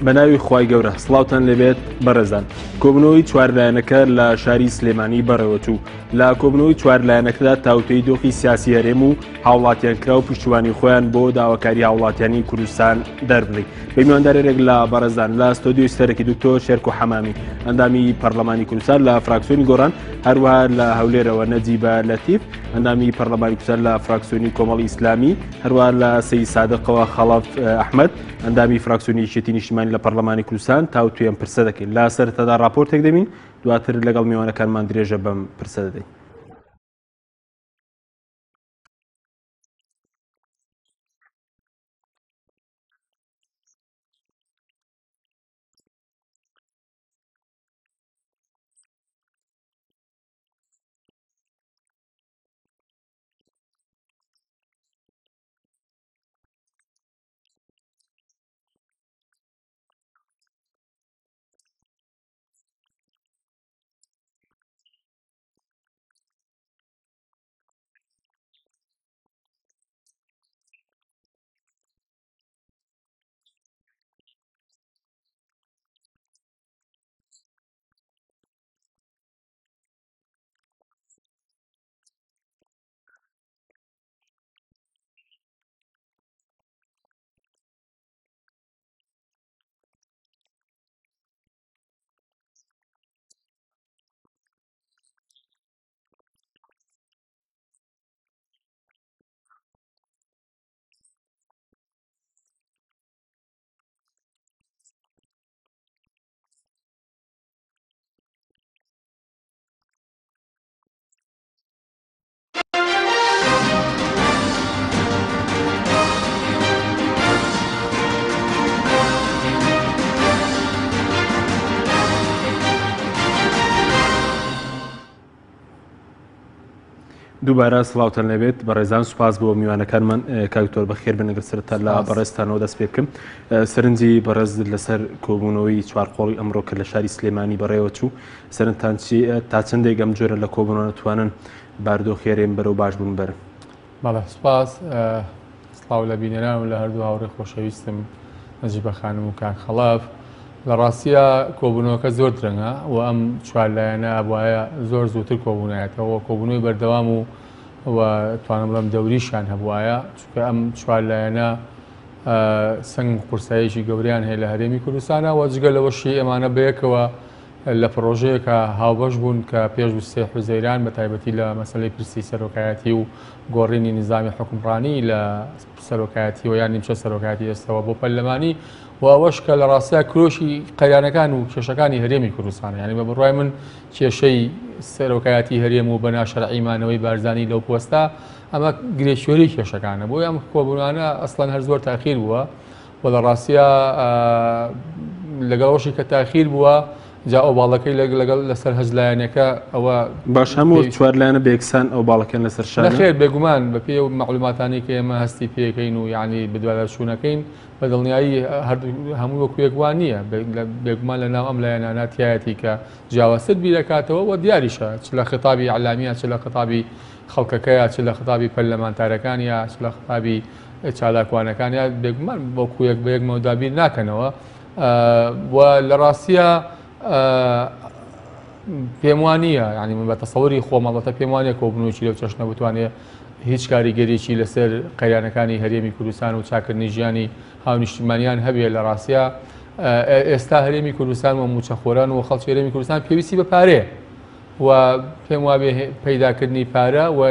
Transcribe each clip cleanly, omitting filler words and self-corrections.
بەناوی خوای گەورە سڵاوتان لەبێت بەڕێزان کۆبنەوەی چوارلایەنەکە لە شاری سلێمانی بەڕێوەچوو لە کۆبنەوەی چوارلایەنەکەدا تاوتوی دۆخی سیاسی هەرێم و هاوڵاتیانکرا و پشتیوانی خۆیان بۆ داواکاری هاوڵاتیانی کوردستان دەربڕی بە میواندارێک لە بەڕێزان لە ستۆدیۆی سەرەکی دکتۆر شێرک و حەمامی ئەندامی پەرلەمانی کوردستان لە فراکسیۆنی گۆڕان هەروەها لە هەولێرەوە نەجیبە لەتیف ئەندامی پەرلەمانی کوردستان لە فراکسیۆنی کۆمەڵی ئیسلامی هەروەها لە سەید سادقەوە خەڵەف ئەحمەد ئەندامی فراکسیۆنی یەکێتی نیشتیمانی لە پەرلەمانی کوردستان تاوتوێم پرسە دەکەین لە سەرەتادا راپۆرتێک دەبین دواتر لەگەڵ میوانەکانمان درێژە بەم پرسە دەدەین. دووبارە سڵاوتان لەبێت بەڕێزان سوپاس بۆ میوانەکانمان کاکتۆر بەخێر بنەگەر سەرەتا لە بەڕێزتانەوە دەست پێ بکەم سەرنجی بەڕێز لەسەر کۆبوونەوەی چوارقۆڵی ئەمڕۆ کە لە شاری سلێمانی بەڕێوە چوو سەرنجتان تا چەندێک ئەم جۆرە لە کۆبوونەوە نتوانن باردۆخێرێن بەرەو باش بوون بەرن. بەڵێ سوپاس سڵاو لە بینێران و لە هەردوو هاوڕێ خۆشەویستم نەجیبە خانم و کاک خەڵاف لە ڕاستیە کۆبوونەوەکە زۆر درەنگە و ئەم چوارلایەنە وایە زۆر زووتر کۆبوونایەتەوە کۆبوونەوەی بەردەوام و توانم بڵێم دەوریشان هەبوایە چونکە ئەم چوارلایەنە سنگ قورساییەکی گەوریان هەیە لە هەرێمی کوردستانە و جگە لەوەشی ئەمانە بەیەکەوە لە پرۆژەیەکە هاوبەش بوون کە پێش سێ حوزەیران بە تایبەتی لە مەسەلەی پرسی سەرۆکایەتی و گۆڕینی نظامی حکومڕانی لە سەرۆکایەتی و یان نیمچە سەرۆکایەتی ئێستەوە بۆ پەرلەمانی و ئەوەش کە لە ڕاستیە کرۆشی قەیرانەکان و کێشەکانی هەرێمی کوردستانە یعنی بە بڕوای من کێشەی سەرۆکایەتی هەرێم و بەناشەرعیمانەوەی بارزانی لەو پۆستە ئەمە گرێشوێری کێشەکانە بۆ ئەم کۆبوونانە ئەسڵەن هەر زۆر تاخیر بووە و لە ڕاستیە لەگەڵەوەشی کە تاخیر بووە جا ئەو باڵەکەی لەگەڵ لەسەر هەزلایەنەکە ئەوە باش هەموو چوارلایەنە بێکسان ئەو باڵەکەن لەسەر شار نەخێر بێگومان بە پێ و مەعلوماتانی کە ئێمە هەستی پێەکەین و یعنی بەدوای چوونەکەین بە دڵنیایی هەموو وەکوێکوان نییە بێگومان لە ناو ئەم لایەنانە تایەتی کە جیاوازتر بیرەکاتەوە و دیاریشە چ لە خطابی عەلامیە چ لە خطابی خەڵکەکەیە چ لە خطابی پەرلەمانتارەکانیە چ لە خطابی چالاکوانەکانیە بێگومان بۆ کوێک بە یەکمەوە دابیر ناکەنەوە و لە ڕاستیە پێم وانە ینی من بە تەسەوری خۆمەڵەتە پێم وانە کۆبوونەوەی لەو چەشنە بتوانێت هیچ کاریگەریی لەسەر قەیرانەکانی هەرێمی کوردستان و چاکردنی ژیانی هاونیشتیمانیان هەبێ لە ڕاستیە ئێستا هەرێمی کوردستان و موچەخۆران و خەڵکی هەرێمی کوردستان پێویستی بە پارێ و پێم وابێ پەیداکردنی پارە و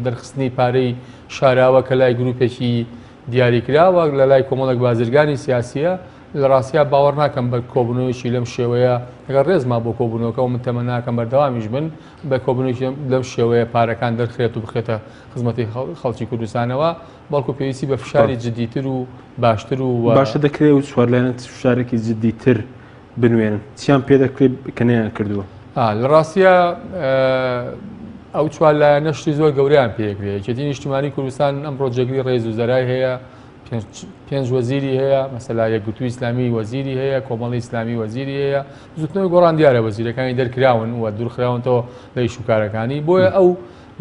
دەرخستنی پارەی شاراوە کە لای گروپێکی دیاریکراوە لە لای کۆمەڵێک بازرگانی سیاسیە لە ڕاستیە باوەڕ ناکەم بە کۆبوونەوەیکی لەم شێوەیە ئەگەر ڕێزما بۆ کۆبوونەوەکە و من تەمە ناکەم بەردەوامیش بن بە کۆبوونەوەی لەم شێوەیە پارەکان دەرخرێت و بخێتە خزمەتی خەڵکی کوردستانەوە بەڵکو پێویستی بە فشاری جدیتر و باشتر و باشە دەکرێت و چوارلایەنە فشارێکی جدیتر بنوێنن چیان پێ دەکرێت کەنیان کردووە لە ڕاستیە ئەو چوارلایەنە شتی زۆر گەوریان پێکرێت یەکێتی نیشتیمانی کوردستان ئەم ڕۆژێگری ڕێز و زەرای هەیە 5 وەزیری هەیە مەسەلا یەکگرتووی ئیسلامی وەزیری هەیە کۆمەڵی ئیسلامی وەزیری هەیە زوتنەوەی گۆڕان دیارە وەزیرەکانی دەرکراون و دوورخراونەوە لە ئیشوکارەکانی بۆیە ئەو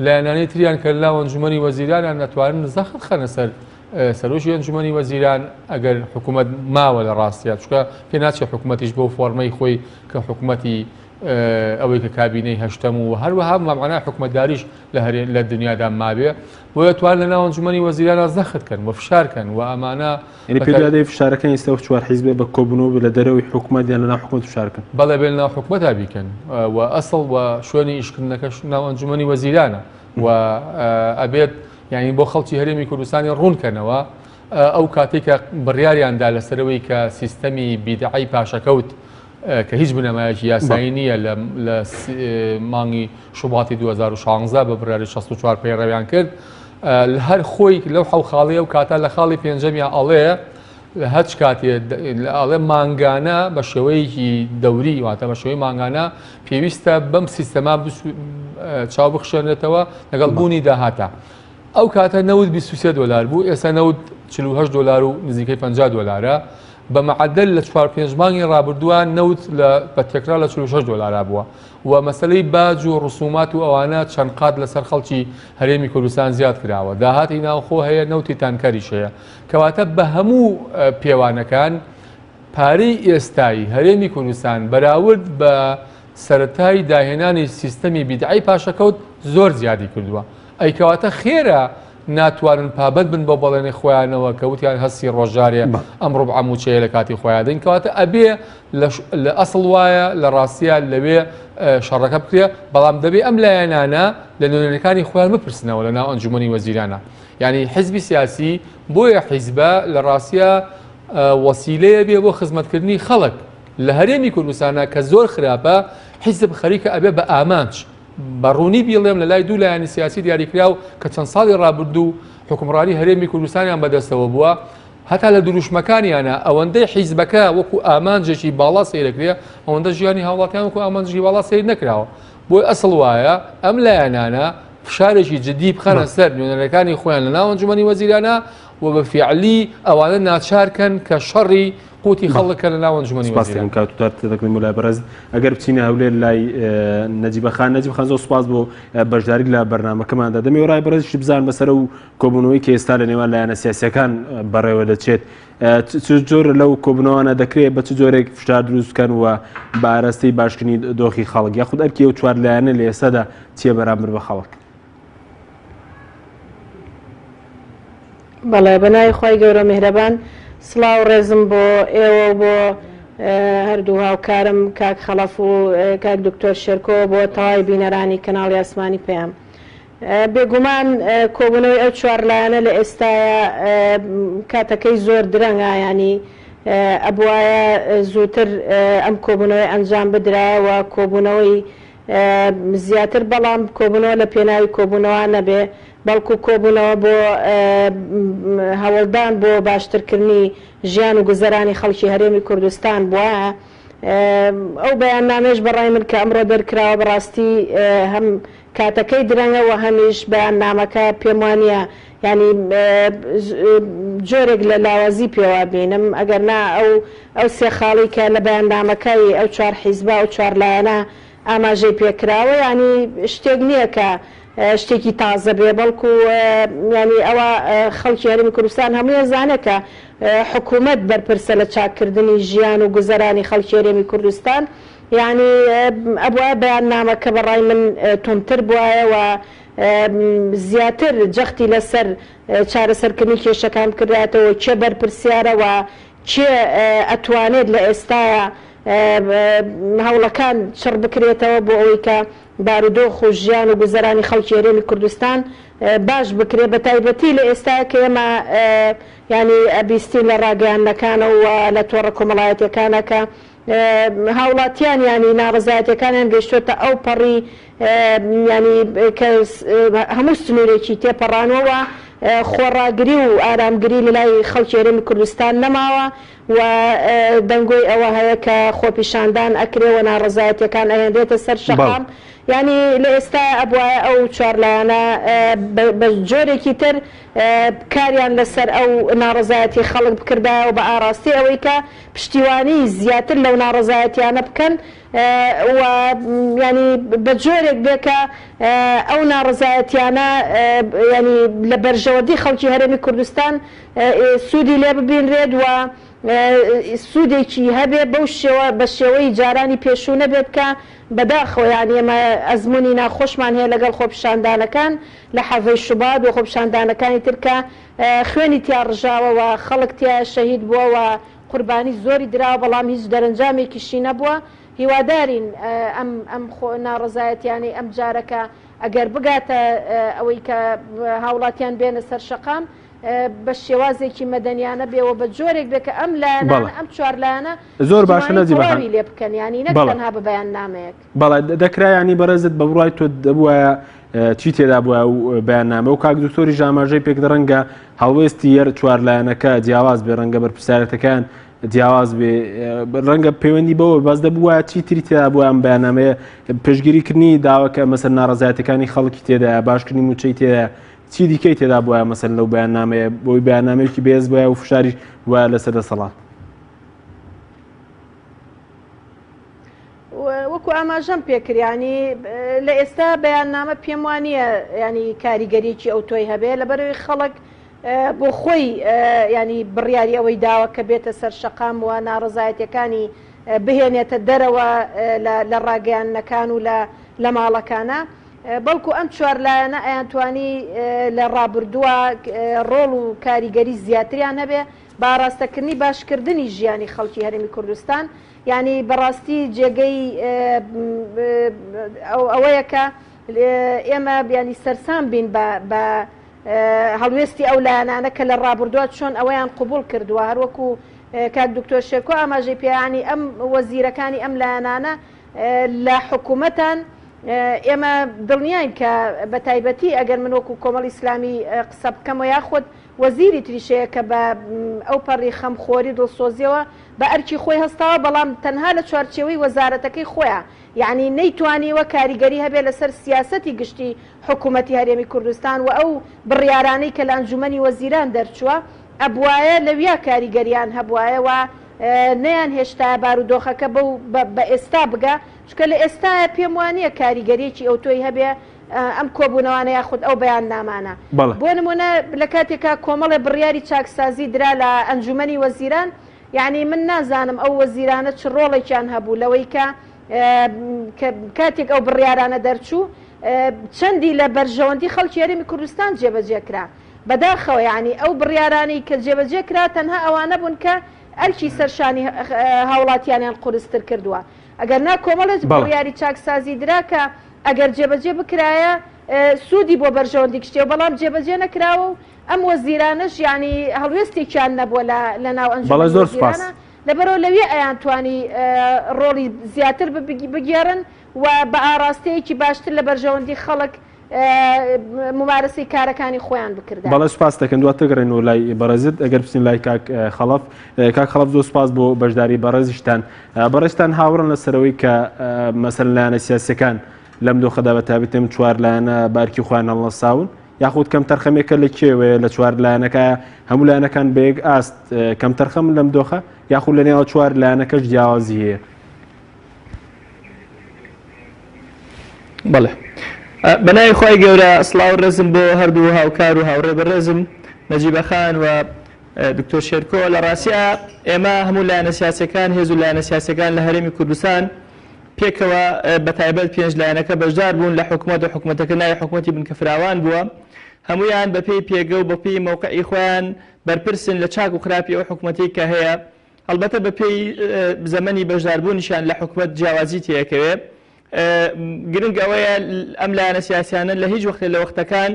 لایەنانەی تریان کە لاوە ئەنجومەنی وەزیرانیان نەتوانن زەخت خەنە سەر سەرۆکی ئەنجومەنی وەزیران ئەگەر حکوومەت ماوە لە ڕاستیە چکە پێ ناچێت حکوومەتیش بۆ فۆرمەی خۆی کە حکوومەتی ئەوەی کە کابینەی هەشتەم و هەروەها مامانای حکوومەتداریش لە دنیادا مابێ بۆیە توان لە ناو ئەنجومەنی وەزیران زەختکەن و فشارکەن و ئەمانە پێدادەی فشارەکەی ئێستا چوار حیزب بە کۆبوونەوە لە دەرەوەی حکوومەت یان لە ناو حکوومەت فشارکەن بەڵێ بێن ناو حکوومەتا بیکەن و ئەسڵ و شوێنی ئیشکردنەکەش ناو ئەنجومەنی وەزیرانە و ئەبێت یعنی بۆ خەڵکی هەرێمی کوردستانی ڕوونکەنەوە ئەو کاتێک کە بڕیاریاندا لەسەرەوەی کە سیستەمی بیدعی پاشەکەوت کە هیچ بنەمایەکی یاسایی نییە لە مانگی شوباتی 2016 بە بڕیاری 64 پەیڕەویان کرد لە هەر خۆی لەو حەوخاڵیە و کاتە لە خاڵی پێنجەمیان ئەڵەیە لە هەچ کاتێ ئەڵێ مانگانە بە شێوەیەکی دەوری واتە بە شێوەی مانگانە پێویستە بەم سیستەما چاو بخشێنێتەوە لەگەڵ بوونی داهاتە ئەو کاتە 23 دلار بوو ئێستا 48 دلار و نزیکەی 50 دلارە بە معدل لە 4-5 مانگی ڕابردووە بە تێکرا لە 46 دلار بووە و مەسلەی باج و ڕسومات و ئەوانە چەند قات لەسەر خەڵکی هەرێمی کوردستان زیاد کراوە داهاتی ناوخۆ هەیە نەوتی تانکەریش هەیە کەواتە بە هەموو پێوانەکان پارەی ئێستایی هەرێمی کوردستان بەراورد بە سەرەتای داهێنانی سیستەمی بیدعی پاشەکەوت زۆر زیادی کردووە ئەی کەواتە خێرە ناتوانن پابەت بن بۆ بەڵێنی خۆیانەوە کە وتیان هەستی ڕۆژارێ ئەم ڕوبع موچەیە لە کاتی خۆیان دەین کەواتە ئەبێ لە ئەسڵ وایە لە ڕاستیان لەوێ شەڕەکە بکرێ بەڵام دەبێ ئەم لایەنانە لە نوێنەرەکانی خۆیان بپرسنەوە لە ناو ئەنجومەنی وەزیرانە یعنی حیزبی سیاسی بۆیە حیزبە لە ڕاستیە وەسیلەیە بێ بۆ خزمەتکردنی خەڵک لە هەرێمی کوردستانە کە زۆر خراپە حیزب خەریکە ئەبێ بە ئامانج بەڕوونی بیڵێم لە لای دوو لایەنی سیاسی دیاریکراو کە چەند ساڵی ڕابردوو حکومڕانی هەرێمی کوردستانیان بەدەستەوە بووە هەتا لە دروشمەکانیانە ئەوەندەی حیزبەکە وەکو ئامانجێکی باڵا سیرەکرێ ئەوەندە ژیانی هاوڵاتیان وەکو ئامانجی باڵا سیر نەکراوە بۆی ئەسڵ وایە ئەم لایەنانە فشارێکی جدی بخەنە سەر نوێنەرەکانی خۆیان لە ناو ئەنجومەنی وەزیرانە و بە فیعلی ئەوانە ناچارکەن کە شەڕی قوتی خەڵکە لە ناو ئەنجومەنی وەزیران کاتتەکەی مولای بەرز ئەگەر بچینە هەولێر لای نەجیبەخان زۆر سوپاس بۆ بەشداری لە بەرنامەکەماندا دەمێ ڕای بەرزشی بزان بەسەر و کۆبوونەوەی کە ئێستا لە نێوان لایەنە سیاسیەکان بەڕێوە دەچێت چ جۆر لەو کۆبوونەوەوانە دەکرێت بە چ جۆرێک فشار دروست بکەن و بە ئاراستەی باشکردنی دۆخی خەڵک یاخود ئەرکی ئەو چوار لایەنە لە ئێستادا چیە بەرامبەر بە خەڵک بەڵێ بەنای خۆی گەورە میهرەبان سڵاو ڕێزم بۆ ئێوە بۆ هەردوو هاوکارم کاک خەڵەف و کاک دکتۆر شێرکۆ بۆ تەواوی بینەرانی کەناڵی ئاسمانی پێیان بێگومان کۆبوونەوەی ئەو چوار لایەنە لە ئێستاە کاتەکەی زۆر درەنگە ینی ئەبوایە زووتر ئەم کۆبوونەوەی ئەنجام بدرایەوە کۆبوونەوەی زیاتر بەڵام کۆبوونەوە لە پێناوی کۆبوونەوە نەبێ بەڵکو کۆبوونەوە بۆ هەوڵدان بۆ باشترکردنی ژیان و گوزەرانی خەڵکی هەرێمی کوردستان بووە ئەو بەیاننامەش بەڕای من کە ئەمڕۆ دەرکراوە بەڕاستی هەم کاتەکەی درەنگەوە هەمیش بەیاننامەکە پێم وانە ینی جۆرێک لە لاوازی پێوە بینم ئەگەر نا ئەو سێ خاڵی کە لە بەیاننامەکەی ئەو چوار حیزبە ئەو چوار لایەنە ئاماژەی پێکراوە ینی شتێک نییە کە شتێکی تازە بێ بەڵکو ینی ئەوە خەڵکی هەرێمی کوردستان هەموو زانێت کە حکوومەت بەرپرسە لە چاکردنی ژیان و گوزەرانی خەڵکی هەرێمی کوردستان یعنی ئەبووە بەیاننامەکە بەڕای من تونتر بووایە و زیاتر جەختی لەسەر چارەسەرکردنی کێشەکان کرداتەوە چێ بەرپرسیارە و چێ ئەتوانێت لە ئێستاە هەوڵەکان چڕ بکرێتەوە بۆ ئەوەی کە بارودۆخ و ژیان و گوزەرانی خەڵکی هەرێمی کوردستان باش بکرێ بە تایبەتی لە ئێستا کە ئێمە ینی ئەبیستین لە ڕاگەیاندنەکانە و لە تۆڕە کۆمەڵایەتیەکانە کە هاوڵاتیان ینی ناڕزایەتەکانیان گەیشتوتە ئەو پەڕی ینی هەموو سنوورێکی تێپەڕانەوە خۆڕاگری و ئارامگری لە لای خەڵکی هەرێمی کوردستان نەماوە و دەنگۆی ئەوە هەیە کە خۆپیشاندان ئەکرێەوە ناڕزایەتەکان ئەهێنرێتە سەر شەقام ینی لە ئێستا ئەبوایە ئەو چوارلایەنە بە جۆرێکی تر کاریان لەسەر ئەو ناڕزایەتی خەڵک بکردایە و بە ئاراستی ئەوەی کە پشتیوانی زیاتر لەو ناڕزایەتیانە بکەن و ینی بە جۆرێک بێکە ئەو ناڕزایەتیانە ینی لە بەرژەوەندی خەڵکی هەرێمی کوردستان سوودی لێ ببینرێت و سوودێکی هەبێ بەو شێوە بە شێوەی جارانی پێشوو نەبێت کە بەداخۆیان ئێمە ئەزمموی ناخۆشمان هەیە لەگەڵ خۆپشاندانەکان لە حەڤەی شوبات و خۆپشاندانەکانی ترکە خوێنی تیا ڕژاوە و خەڵک تیا شەهید بووە و قوربانی زۆری دراوە بەڵام هیچ دەرەنجامێکیشی نەبووە. هیوادارین ئەم ناڕزایەتیانی ئەم جارەکە ئەگەر بگاتە ئەوەی کە هاوڵاتیان بێنە سەر شەقام بە شێوازێکی مەدەنیانە بێەوە بە جۆرێک بێکە ئەم لایەنە ئەم چوارلایەنە زۆر باشە نەجیبی لێ بکەن ینی نەکەنها بە بەیان نامەیەک. بەڵێ دەکرایانی بەرەزت بە بڕای تۆ دەبووە چی تێدا بووە و بەیاننامە و کاک دکتۆری ژاماژەی پێک ڕەنگە هەڵوێستی یەر چوارلایەنەکە جیاواز بێ ڕەنگە بەرپرسیارەتەکان جیاواز بێ ڕەنگە پەیوەندی بەوە باز دەبووە چی تری تێدا بووە ئەم بەیاننامەیە پێشگیریکردنی داواکە مەسەر ناڕزایەتەکانی خەڵکی تێدایە باشکردنی موچەی تێدایە چی دیکەی تێدا بووە مەسەر لەو بەیاننامەیە بۆی بەیاننامەیەکی بێز بووە و فشاری وایە لەسەر دەسەڵات. وەکو ئاماژەم پێکریانی لە ئێستا بەیاننامە پێم وانە ینی کاریگەریکی ئەو تۆی هەبێ لەبەرەوەی خەڵک بۆ خۆی ینی بڕیاری ئەوەی داوە کە بێتە سەر شەقام و ناڕزایەتەکانی بهێنێتە دەرەوە لە ڕاگەیانەکان و لە ماڵەکانە بەڵکو ئەم چوارلایەنە ئەیانتوانی لە ڕابردووە ڕۆڵ و کاریگەری زیاتریان هەبێ با ڕاستەکردنی باشکردنی ژیانی خەڵکی هەرێمی کوردستان ینی بەڕاستی جێگەی ئەوەیە کە ئێمە بیانی سەرسام بین بە هەڵوێستی ئەو لایەنانە کە لە ڕابردووە چۆن ئەوەیان قوبول کردووە هەروەکو کاک دکتۆر شێرکۆ ئاماژەی پێیانی ئەم وەزیرەکانی ئەم لایەنانە لە حکوومەتان ئێمە دڵنیاین کە بە تایبەتی ئەگەر من وەکو کۆمەڵی ئیسلامی قسە بکەم و یاخود وەزیری تریشەیە کە بە ئەو پەڕی خەمخۆری دڵسۆزیەوە بە ئەرکی خۆی هەستاوە بەڵام تەنها لە چوارچێوەی وەزارەتەکەی خۆیان یعنی نەیتوانیوە کاریگەری هەبێ لەسەر سیاسەتی گشتی حکوومەتی هەرێمی کوردستان و ئەو بڕیارانەی کە لە ئەنجومەنی وەزیران دەرچووە ئەبوایە لەویا کاریگەریان هەبوایەوە نەیان هێشتا بارودۆخەکە بە ئێستا بگە چکە لە ئێستاە پێم وانە کاریگەریەکی ئەو تۆی هەبێ ئەم کۆبوونەوانە یاخود ئەو بەیان نامانە بۆ نمونە لە کاتێکا کۆمەڵێ بڕیاری چاکسازی درا لە ئەنجومەنی وەزیران یعنی من نازانم ئەو وەزیرانە چ ڕۆڵێکیان هەبوو لەوەی کە کاتێک ئەو بڕیارانە دەرچوو چەندی لە بەرژەوەندی خەڵکی هەرێمی کوردستان جێبەجێکرا بەداخەوە یعنی ئەو بڕیارانی کە جێبەجێکرا تەنها ئەوانە بوون کە ئەرکی سەرشانی هاوڵاتیانیان قورستر کردووە ئەگەر نا کۆمەڵێت بڕیاری چاکسازی درا کە ئەگەر جێبەجێ بکرایە سوودی بۆ بەرژەوەندی کشتێ و بەڵام جێبەجێ نەکراوە و ئەم وەزیرانش ینی هەڵوێستێکیان نەبووە لە ناو ئەنجومەنی وەزیرانە لەبەرەوە لەوێ ئەیانتوانی ڕۆڵی زیاتر بگێڕن و بە ئاراستەیەکی باشتر لە بەرژەوەندی خەڵک ممارەسەی کارەکانی خۆیان بکردن. بەڵێ سپاس دەکەن دواتر گەڕێنەوە لای بەڕێزت ئەگەر بچین لای کاک خەڵەف زۆر سپاس بۆ بەشداری بەڕێزیشتان بەڕێزتان هاوڕن لەسەرەوەی کە مەسەلەن لایەنە سیاسیەکان لەم دۆخەدا بەتابەتم چوار لایەنە بارکی خۆیان هەڵنەساون یاخود کەم تەرخەمێکە لە کێوەیە لە چوار لایەنەکە هەموو لایەنەکان بەیەک ئاست کەم تەرخەم لەم دۆخە یاخود لە نێوە چوار لایەنەکەش جیاوازی هەیە. بەڵێ بەنای خۆی گەورە سڵاو ڕێزم بۆ هەردوو هاوکار و هاوڕێ بەڕێزم نەجیبەخان و دکتۆر شێرکۆ لە ڕاستیە ئێمە هەموو لایەنە سیاسیەکان هێز و لایەنە سیاسیەکان لە هەرێمی کوردستان پێکەوە بەتایبەت پێنج لایەنەکە بەشدار بوون لە حکوومەت و حکوومەتەکە ناوی حکوومەتی بنکەفراوان بووە هەمویان بەپێی پێگە و بەپێی مەوقعی خۆیان بەرپرسن لە چاک و خراپی ئەو حکوومەتی کە هەیە هەڵبەتە بەپێی زەمەنی بەشداربوونیشان لە حکوومەت جیاوازی تێکەوێ گرنگ ئەوەیە ئەم لایەنە سیاسیانە لە هیچ وەختێ لە وەختەکان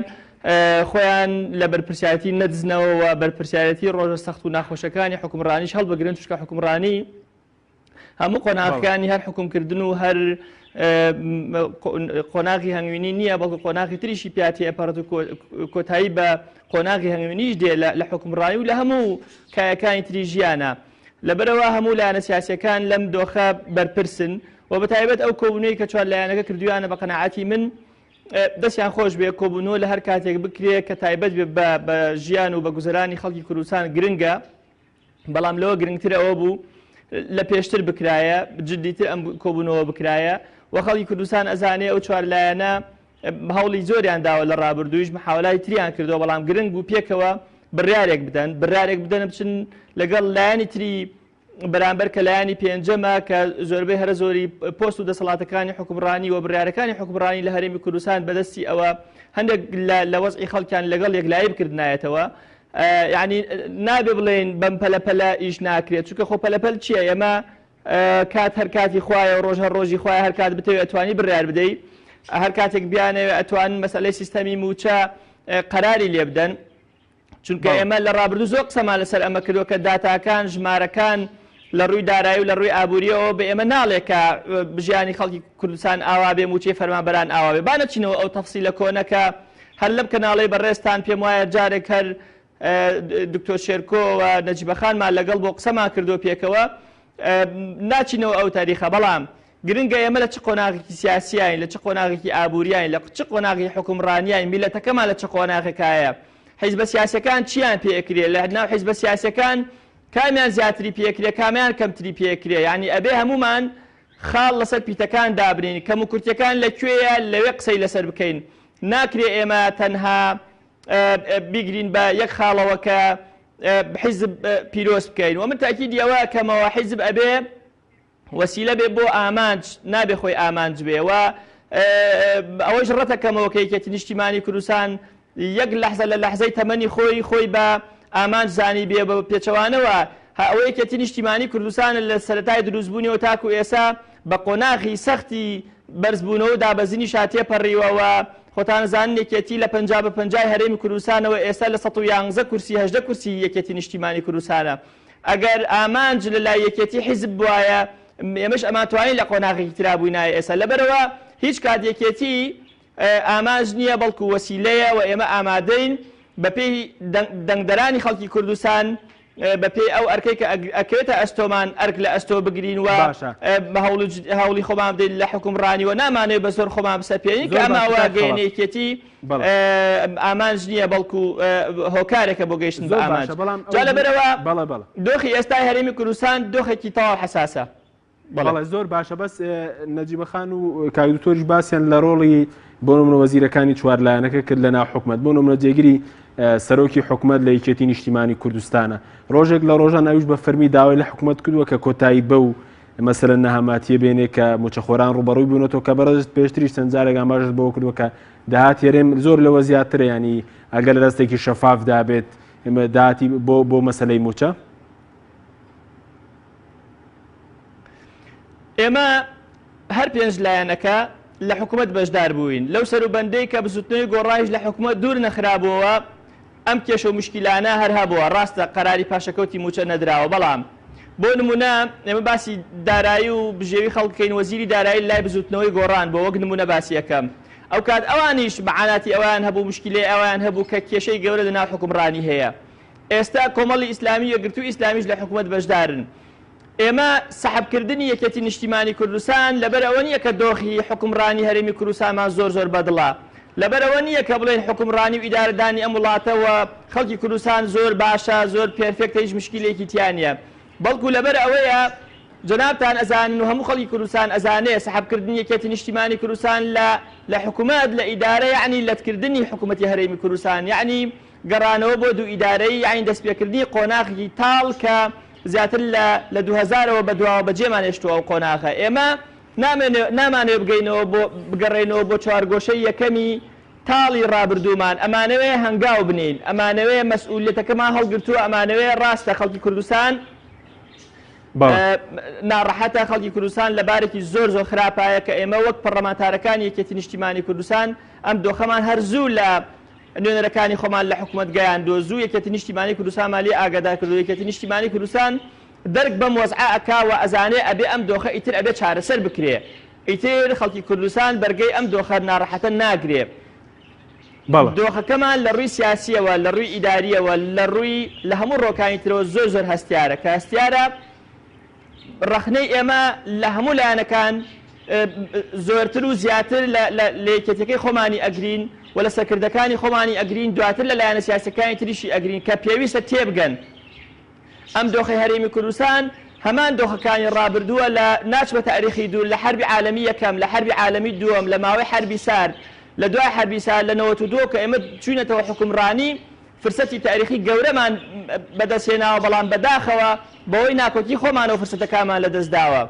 خۆیان لە بەرپرسیارەتی نەدزنەوە و بەرپرسیارەتی ڕۆژە سەخت و ناخۆشەکانی حکومڕانیش هەڵبگرن چکە حکومڕانی هەموو قۆناغەکانی هەر حکومکردن و هەر قۆناغی هەنگوینی نییە بەڵکو قۆناغی تریشی پیاتی ئەپەرەت و کۆتایی بە قۆناغی هەنگوینیش دێ لە حکومڕانی و لە هەموو کایەکانی تری ژیانە لەبەرەوە هەموو لایەنە سیاسیەکان لەم دۆخە بەرپرسن و بەتایبەت ئەو کۆبوونەوەی کە چوار لایەنەکە کردویانە بە قەناعەتی من دەستیان خۆش بێ کۆبوونەوە لە هەر کاتێک بکرێ کە تایبەت بە ژیان و بە گوزەرانی خەڵکی کوردستان گرنگە بەڵام لەوە گرنگتر ئەوە بوو لە پێشتر بکرایە جدیتر ئەم کۆبوونەوە بکرایە و خەڵکی کوردستان ئەزانێ ئەو چوار لایەنە هەوڵی زۆریان داوە لە ڕابردوویش محاولای تریان کردەوە بەڵام گرنگ بوو پێکەوە بڕیارێک بدەن بچن لەگەڵ لایانی تری بەرامبەر کە لایانی پێنجەمە کە زۆربەی هەرە زۆری پۆست و دەسەڵاتەکانی حکومڕانی و بڕیارەکانی حکومڕانی لە هەرێمی کوردستان بەدەستی ئەوە هەندێک لە وەزعی خەڵکیان لەگەڵ یەکلایی بکردنایەتەوە یعنی نابێ بڵێن بەم پەلەپەلە ئیش ناکرێت چونکە خۆ پەلەپەل چییە ئێمە کات هەر کاتی خوایە و ڕۆژ هەر ڕۆژی خوایە هەر کات بتەوێت ئەتوانی بڕیار بدەیت هەر کاتێک بیانەوێت ئەتوانن مەسەلەی سیستەمی موچە قەراری لێ بدەن چونکە ئێمە لە ڕابردوو زۆر قسەمان لەسەر ئەمە کردووە کە داتاکان ژمارەکان لە ڕووی دارایی و لە ڕووی ئابووریەوە بە ئێمە ناڵێت کە بژیانی خەڵکی کوردستان ئاوا بێ موچەی فەرمانبەران ئاوا بێ با نەچینەوە ئەو تەفسیلە کۆنەکە هەر لەم کەناڵەی بەڕێستان پێم وایە جارێک هەر دکتۆر شێرکۆ و نەجیبەخانمان لەگەڵ بۆ قسەمان کردو پێکەوە ناچینەوە ئەو تاریخە بەڵام گرنگە ئێمە لە چ قۆناغێکی سیاسیین لە چ قۆناغێکی ئابووریین لە چ قۆناغی حکومڕانیین میلەتەکەمان لە چ قۆناغێکایە حیزبە سیاسەکان چیان پێکرێ لە ناو حیزبە سیاسەکان کامیان زیاتری پێکرێ کامیان کەمتری پێکرێ یعنی ئەبێ هەمومان خاڵ لەسەر پیتەکان دابرین کەم و کورتەکان لەکوێیە لەوێ قسەی لەسەر بکەین ناکرێ ئێمە تەنها بیگرین بە یەک خاڵەوە کە حیزب پیرۆز بکەین و من تاکیدی ئەوە کەمەوە حیزب ئەبێ وەسیلە بێ بۆ ئامانج نابێ خۆی ئامانج بێ و ئەوەش ڕەتەکەمەوە کە یەکێتی نیشتیمانی کوردستان یەک لەحزە لە لەحزەی تەمەنی خۆی بە ئامانج زانی بێ بە پێچەوانەوە ئەوەی یەکێتی نیشتیمانی کوردستان لە سەرەتای دروستبوونیەوە تاکو ئێسا بە قۆناغی سەختی بەرزبوونەوە دابەزینی شاتێ پەڕیوەوە خۆتان زانن یەکێتی لە 50 هەرێمی کوردستانەوە ئێستا لە 111 کورسی 18 کورسی یەکێتی نیشتیمانی کوردستانە ئەگەر ئامانج لە لای یەکێتی حیزب بواە ئێمەش ئەماتوانین لە قۆناغێکی ترابووینایە ئێستا لەبەرەوە هیچ کات یەکێتی ئامانج نییە بەڵکو وەسیلەیە و ئێمە ئامادەین بەپێی دەنگدەرانی خەڵکی کوردستان بەپێی ئەو ئەرکەی کە ئەکرێتە ئەستۆمان ئەرک لە ئەستۆ بگرین و هەوڵی خۆمان بدەین لە حکومڕانی و نامانێت بە زۆر خۆمان بسەپێنین کە ئەماوە گەیەنێکێتی ئامانج نییە بەڵکو هۆکارێکە بۆ گەیشتن بە ئامانج جا لەبەرەوە دۆخی ئێستای هەرێمی کوردستان دۆخێکی تەواو حەساسە بەڵێ زۆر باشە بەس نەجیبەخان و کاکدکتۆریش باسییان لە ڕۆڵی بۆ نمونە وەزیرەکانی چوارلایەنەکە کرد لە ناو حکومەت بۆ نمونە جێگیری سەرۆکی حکومەت لە یەکێتی نیشتیمانی کوردستانە ڕۆژێک لە ڕۆژان ئەویش بە فەرمی داوای لە حکومەت کردووە کە کۆتایی بە و مەسەرەن نەهاماتیە بێنێ کە موچەخۆران ڕوبەڕووی بوونەوە کە بەڕێزت پێشتریش چەند جارێک ئاماژت بەوە کردووە کە داهات هێرێم زۆر لەوە زیاترە ینی ئەگەر لە دەستێکی شەفاف دابێت ئێمە داهاتی بۆ مەسەلەی موچە ئێمە هەر پێنج لایەنەکە لە حکومەت بەشدار بووین لەو سەروبەندەی کە بزوتنەوەی گۆڕایش لە حکومەت دوور نەخرابەوە ئەم کێشە و مشکلانە هەر هەبووە ڕاستە قەراری پاشەکەوتی موچە نەدراوە بەڵام بۆ نمونە ئێمە باسی دارایی و بژێوی خەڵکەین وەزیری دارایی لای بزوتنەوەی گۆڕان بۆ وەک نمونە باسی یەکەم ئەو کات ئەوانیش بەعاناتی ئەویان هەبوو مشکلەی ئەویان هەبوو کە کێشەی گەورە لەناو حکومڕانی هەیە ئێستا کۆمەڵی ئیسلامی یەکگرتووی ئیسلامیش لە حکومەت بەشدارن ئێمە سەحبکردنی یەکێتی نیشتیمانی کوردستان لەبەر ئەوە نییە کە دۆخی حکومڕانی هەرێمی کوردستانمان زۆر بەدڵە لەبەر ئەوە نییە کە بڵێن حکومڕانی و ئیدارەدانی ئەم وڵاتەوە خەڵکی کوردستان زۆر باشە زۆر پێرفێکتە هیچ مشکلێکی تیانە بەڵکو لەبەر ئەوەیە جنابتان ئەزانن و هەموو خەڵکی کوردستان ئەزانێ سەحبکردنی یەکێتی نیشتیمانی کوردستان لە حکومەت لە ئیدارە یعنی لەتکردنی حکوومەتی هەرێمی کوردستان یعنی گەڕانەوە بۆ دوو ئیدارەی یعنی دەستپێکردنی قۆناغی تاڵ کە زیاتر لە 2000ەوە بەدواوە بەجێمان هێشتووە ئەو قۆناغە ئێمە نامانێ بگەینەوە بگەڕێنەوە بۆ چوارگۆشەی یەکەمی تاڵی ڕابردوومان ئەمانەوەی هەنگاو بنین ئەمانەوەی مەسئولیەتەکەمان هەڵگرتووە ئەمانەوەی ڕاستە خەڵکی کوردستان ناڕەحەتە خەڵکی کوردستان لەبارێکی زۆر خراپایە کە ئێمە وەک پەرلەمانتارەکانی یەکێتی نیشتیمانی کوردستان ئەم دۆخەمان هەرزوو لە نوێنەرەکانی خۆمان لە حکومەت گەیاندۆ زوو یەکێتی نیشتیمانی کوردستان مالی ئاگادار کردو یەکێتی نیشتیمانی کوردستان دەرک بەم وەزعە ئەکاوە ئەزانێ ئەبێ ئەم دۆخە ئیتر ئەبێ چارەسەر بکرێ ئیتر خەڵکی کوردستان بەرگەی ئەم دۆخە ناڕەحەتە ناگرێ دۆخەکەمان لە ڕووی سیاسیەوە لە ڕووی ئیداریەوە لە ڕووی لە هەموو ڕۆکانی ترەوە زۆر هەستیارە کە هەستیارە ڕەخنەی ئێمە لە هەموو لایەنەکان زۆرتر و زیاتر لە یەکێتەکەی خۆمانی ئەگرین و لە سەرکردەکانی خۆمانی ئەگرین دواتر لە لایەنە سیاسەکانی تریشی ئەگرین کە پێویستە تێبگەن ئەم دۆخەی هەرێمی کوردستان هەمان دۆخەکانی ڕابردووە لە ناچ بە تاریخی دوور لە حربی عالەمی یەکەم لە حربی عالەمی دووەم لە ماوەی حربی سارد لە دوای حربی سار لە 92 کە ئێمە چوونەتەوە حکومڕانی فرسەتی تاریخی گەورەمان بەدەستێناوە بەڵام بەداخەوە بەوەی ناکۆتی خۆمانەوە فرسەتەکانمان لەدەستداوە.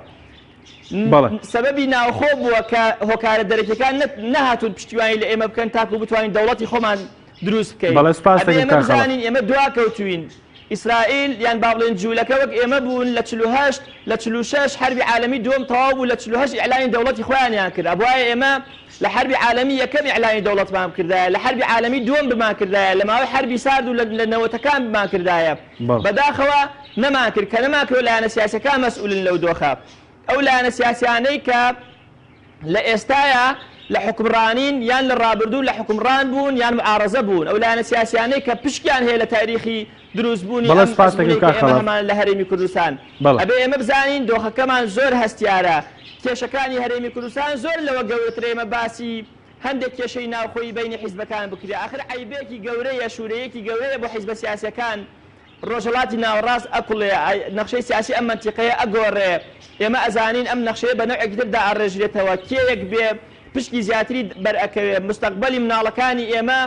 سببی ناوخۆ بووە کە هۆکارە دەرەکیەکان نەهاتون پشتیوانی لە ئێمە بکەن تاکو بتوانین دەوڵەتی خۆمان دروست بکەین. ئێمە بزانین ئێمە دواکەوتوین. ئیسرائیل یان با بڵێن جوولەکە وەک ئێمە بوون لە 48 لە 46 حربی عالەمی دووەم تەواو بوو لە 48 ئیعلانی دەوڵەتی خۆیانیان کرد. ئەبوایە ئێمە لە حربی عالەمی یەکەم ئیعلانی دەوڵەتمان کردایە، لە حربی عالەمی دووەم بمان کردایە، لە ماوەی حربی سارد و لە نەوەتەکان بمان کردایە. بەداخەوە نەمان کرد کە نەماکرد لایەنە سیاسەکان مەسئولن لەو دۆخە. ئەو لایەنە سیاسیانەی کە لە ئێستایە لە حکمڕانین یان لە ڕابردوو لە حکمڕان بوون یان معارەزە بوون، ئەو لایەنە سیاسیانەی کە پشکیان هەیە لە تاریخی دروست بوونی ئەمەمان لە هەرێمی کوردستان. ئەبێ ئێمە بزانین دۆخەکەمان زۆر هەستیارە، کێشەکانی هەرێمی کوردستان زۆر لەوە گەورەتر. ئێمە باسی هەندێک کێشەی ناوخۆی بینی حیزبەکان بکرێ، ئاخر عیبێکی گەورەیە، شوورەیەکی گەورەیە بۆ حیزبە سیاسیەکان. ڕۆژهەڵاتی ناوەڕاست ئەکوڵێ، نەخشەی سیاسی ئەم منتیقەیە ئەگۆڕێ. ئێمە ئەزانین ئەم نەخشەیە بە نەوعێکی تردا ئاڕێژرێتەوە، کێیەک بێ پشکی زیاتری بەرئەکەوێ. مستەقبەلی مناڵەکانی ئێمە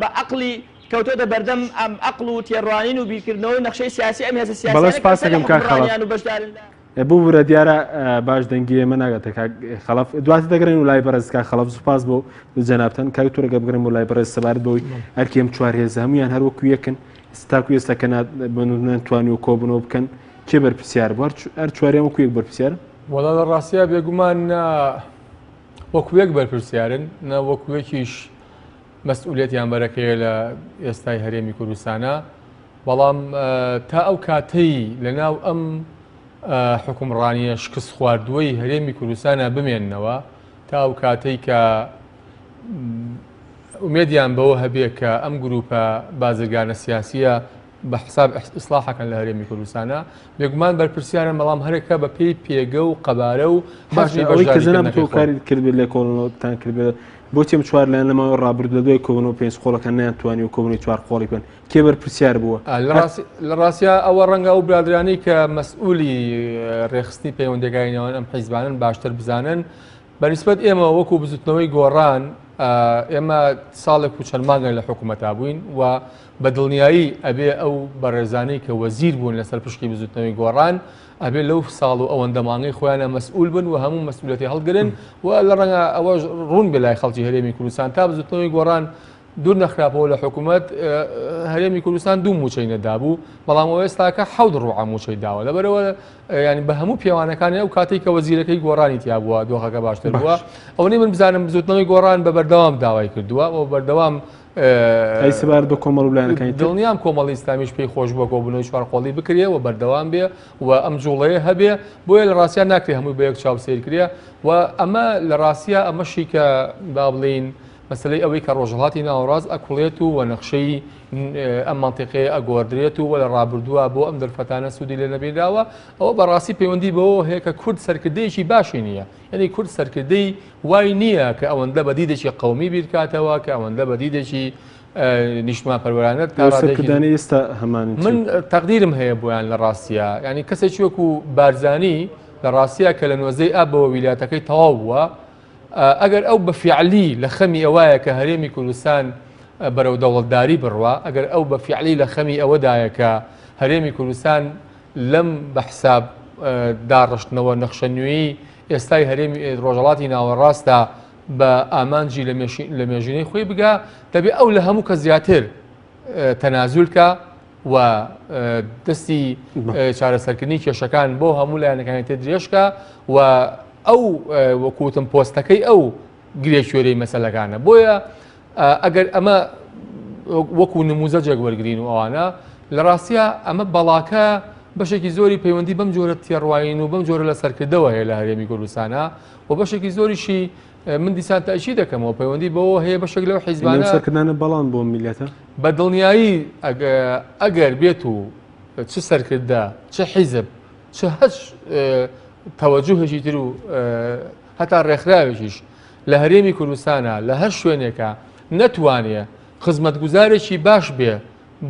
بە عەقڵی کەوتۆتە بەردەم ئەم عەقڵ و تێڕوانین و بیرکردنەوە نەخشەی سیاسی ئەم هێزە سیاسییان و بەشدارن. بوو بورە دیارە باش دەنگی ئێمە ناگاتە خەڵف دواتر دەگرن و لای بەرزکە خەڵف سوپاس بۆ جەنابەتەن کاکتۆرەگە بگرن و لای بەرز سەبارەت بۆی ئەرکێم چوار هێزە هەمویان هەروەکو یەکن ستاکو ئێستا کە نتوانی و کۆبنەوە بکەن کێ بەرپرسیار بوو هەر چوارێم وەکو یەک بەرپرسیارن؟ وەڵا لە ڕاستیە بێگومان وەکو یەک بەرپرسیارن نە وەکو یەکیش مەسئولیەتیان بەرەکەیە لە ئێستای هەرێمی کوردستانە. بەڵام تا ئەو کاتەی لەناو ئەم حکومڕانیە شکست خواردووەی هەرێمی کوردستانە بمێننەوە، تا ئەو کاتەی کە ئومێدیان بەوە هەبێ کە ئەم گروپە بازرگانە سیاسیە بە حساب ئیسلاحەکەن لە هەرێمی کوردستانە بێگومان بەرپرسیارن، بەڵام هەرێکە بە پێی پێگە و قەبارە و باشەوەی کەزانام تۆ کاری کردبێت لە کۆڵنەوەتان کردبێت بۆ تێم چوار لایەن لەماوە ڕابردوو لە دوای کۆبنەوە پێنج قۆڵەکە نەیانتوانی و کۆبنەوەی چوار قۆڵی بکەن کێ بەرپرسیار بووە؟ لە ڕاستیە ئەوە ڕەنگە ئەو برادرانی کە مەسئولی ڕێخستنی پەیوەندیگاینەوەن ئەم حیزبانن باشتر بزانن. بەنسبەت ئێمە وەکو بزوتنەوەی گۆڕان ئێمە ساڵێک و چەند مانگە لە حکوومەتا بووین و بە دڵنیایی ئەبێ ئەو بەڕێزانەی کە وەزیر بوون لەسەر پشکی بزوتنەوەی گۆڕان ئەبێ لەو ساڵ و ئەوەندە مانگەی خۆیانە مەسئول بن و هەموو مەسئولیەتی هەڵگرن و لە ڕەنگە ئەوە ڕوون بێ لای خەڵکی هەرێمی کوردستان تا بزوتنەوەی گۆڕان دوور نەخراپەوە لە حکوومەت هەرێمی کوردستان دوو موچەی نەدابوو، بەڵام ئەوە ئێستاکە حەوت ڕوعە موچەی داوە. لەبەرەوە ینی بە هەموو پێوانەکانی ئەو کاتێک کە وەزیرەکەی گۆڕانی تیا بووە دۆخەکە باشتر بووە. ئەوەی من بزانم بزوتنەوەی گۆڕان بە بەردەوام داوای کردووە و بەردەوام سەبارەت بە کۆمەڵ و لایەنەکانی دڵنیام کۆمەڵی ئیسلامیش پێی خۆش بووە کۆبوونەوەی چوار قۆڵی بکرێ و بەردەوام بێ و ئەم جوڵەیە هەبێ بۆیە لە ڕاستیان ناکرێ هەمووی بە یەک چاو سیر کرێ و ئەمە لە ڕاستیە ئەمەشی کە با بڵین مەسلەی ئەوەی کە ڕۆژهەڵاتی ناوەڕاست ئەکوڵێت و نەخشەی ئەم منتیقەیە ئەگۆڕدرێت و لە ڕابردووە بۆ ئەم دەرفەتانە سوودی لێ نەبێنراوە. ئەوە بەڕاستی پەیوەندی بەوە هەیە کە کورد سەرکردەیەکی باشی نییە، یعنی کورد سەرکردەی وای نییە کە ئەوەندە بەدیدێکی قەومی بیرکاتەوە کە ئەوەندە بەدیدێکی نیشتمان پەروەرانەت کردانی ئێستا هەمانی من تەقدیرم هەیە بۆیان لە ڕاستیە، ینی کەسێکی وەکو بارزانی لە ڕاستیە کە لە نوێزەی ئابەوە ویلایەتەکەی تەواو بووە ئەگەر ئەو بەفیعلی لە خەمی ئەوایە کە هەرێمی کوردستان بەرەو دەوڵەتداری بڕوە، ئەگەر ئەو بەفیعلی لە خەمی ئەوەدایە کە هەرێمی کوردستان لەم بە حساب داڕشتنەوە نەخشەنوێی ئێستای هەرێمی ڕۆژهەڵاتی ناوەڕاستە بە ئامانجی لە مێژینەی خۆی بگا دەبێت ئەو لە هەموو کە زیاتر تەنازولکە و دەستی چارەسەرکردنی کێشەکان بۆ هەموو لایەنەکانی تێ درێژکە و ئەو وەکوتم پۆستەکەی ئەو گرێشوێرەی مەسەلەکانە. بۆیە ئەگەر ئەمە وەکو نموزەجێک وەرگین و ئەوانە لە ڕاستیە ئەمە بەڵاکە بەشێکی زۆری پەیوەندی بەم جۆرە تێڕواین و بەم جۆرە لە سەرکردەوە هەیە لە هەرێمی کوردستانە و بەشێکی زۆریشی من دیسان تاچی دەکەمەوە پەیوەندی بەوە هەیە بەشێک لەو حیزبانە سەرکردانە بەڵام بۆ میلەتە بە دڵنیایی ئەگەر بێت و چ سەرکردە چ حیزب چ هەچ تەوەجوهێکی تر و هەتا ڕێکخراوێکیش لە هەرێمی کوردستانە لە هەر شوێنێکە نەتوانێ خزمەتگوزارێکی باش بێ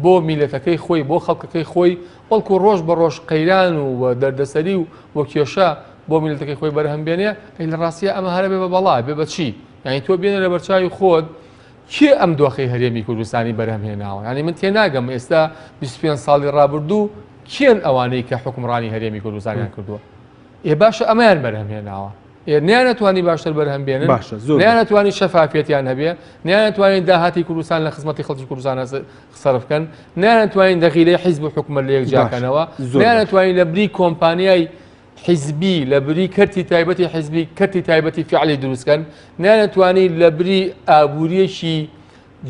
بۆ میلەتەکەی خۆی بۆ خەڵکەکەی خۆی بەڵکو ڕۆژ بە ڕۆژ قەیران و دەردەسەری و وە کێشە بۆ میلەتەکەی خۆی بەرهەم بێنێ لە ڕاستیە ئەمە هەرە بێ بە بەڵا بێ بە چی یعنی تۆ بێنە لە بەرچاوی خۆت کێ ئەم دۆخی هەرێمی کوردستانی بەرهەمهێناوە. ینی من تێناگەم ئێستا 25 ساڵی ڕابردوو کێن ئەوانەی کە حکومڕانی هەرێمی کوردستانیان کردووە. باشە ئەمەیان بەرهەمهێناوە. نیانەتوانی باشتر بەرهەم بێنن، نیانەتوانی شەفافیەتیان هەبێ، نیانەتوانین داهاتی کوردستان لە خزمەتی خەڵکی کوردستان سەرف بکەن، نیانەتوانین دەخیلەی حیزب و حکومەت لە یەکجاکەنەوە، نیانەتوانین لە بری کۆمپانیای حیزبی لە بری کەرتی تایبەتی حیزبی کەرتی تایبەتی فعلی دروستکەن، نیانەتوانین لە بری ئابوووریەکی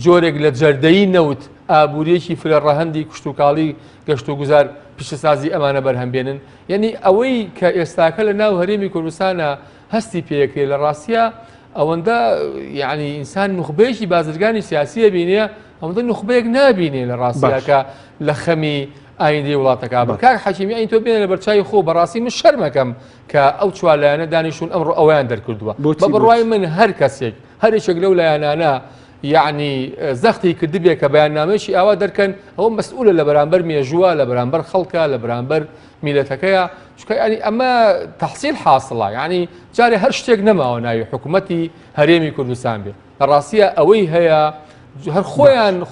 جۆرێک لە جەردەیی نەوت ئابوووریەکی فرە ڕەهەندی کشتتوکاڵی گەشت و گوزار پیشەسازی ئەمانە بەرهەمبێنن. یعنی ئەوەی کە ئێستاکە لە ناو هەرێمی کوردستانە هەستی پێەکرێ لە ڕاستیە ئەوەندە یعنی ئینسان نوخبەیەکی بازرگانی سیاسیە بینێ ئەوەندە نوخبەیەک نابینێ لە ڕاستیەکە لە خەمی ئایندی وڵاتەکە بە کاک حەکیمی ئەین تۆ بێنە لە بەرچای خۆ بەڕاستی من شەرمەکەم کە ئەو چوارلایەنە دانیشتون ئەمڕۆ ئەویان دەرکردووە بە بڕوای من هەر کەسێک هەرێکێک لەو لایەنانە یعنی زەختی کردبێ کە بەیاننامەیەکی ئاوا دەرکەن ئەوە مەسئولە لە بەرامبەر مێژووە لە بەرامبەر خەڵکە لە بەرامبەر میلەتەکەیە ینی ئەمە تەحسیل حاصڵە ینی جارێ هەر شتێک نەماوە ناوی حکوومەتی هەرێمی کوردستان بێ لە ڕاستیە ئەوەی هەیە هەر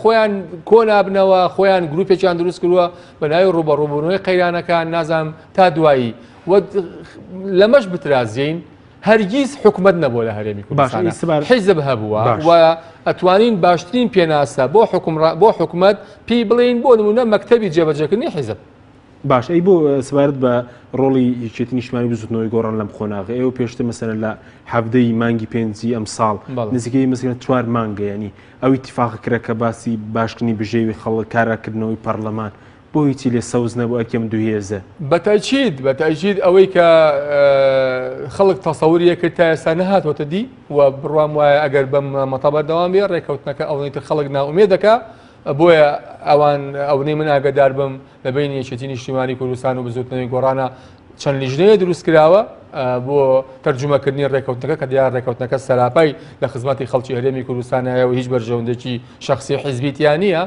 خۆیان کۆنابنەوە خۆیان گروپێکیان دروست کردووە بە ناوی ڕوبەڕووبوونەوەی قەیرانەکان نازانم تا دوایی لەمەش بترازین هەرگیز حکومت نەبووە لە هەرێمی کوردستان حیزب هەبووە و ئەتوانین باشترین پێناسە بۆ حکومت پێی بڵین بۆ نمونە مەکتەبی جێبەجێکردنی حیزب. باش ئەی بۆ سبارەت بە ڕۆڵی یەکێتی نیشتمانی بزوتنەوەی گۆڕان لەم خۆناغی ئێوە پێشتر مەسەرە لە هەفتەی مانگی پێنجی ئەم ساڵ نزیکەی مەسەرە 4 مانگە ینی ئەو ئیتیفاقی کرا کە باسی باشکردنی بژێوی خەڵک کاراکردنەوەی پەرلەمان بۆ هیچی لێ سەوز نەبوو ئەکەم دوهێزە بەتاکید ئەوەی کە خەڵک تەسەووریە کرد تا ئێستا نەهاتوەتە دی و بڕوام وایە ئەگەر بەم مەتەبەر دەوام بێ ڕێکەوتنەکە ئەوەی تر خەڵک ناومێ دەکا بۆیە ئەوەی من ئاگدار بم لە بین یەکێتی نیشتیمانی کوردستان و بزوتنەوەی گۆڕانە چەند لیژنەیە دروست کراوە بۆ تەرجمەکردنی ڕێکەوتنەکە کە دیار ڕێکەوتنەکە سەراپای لە خزمەتی خەڵکی هەرێمی کوردستانایە و هیچ بەرژەوندێکی شخصی حیزبیتیان نییە.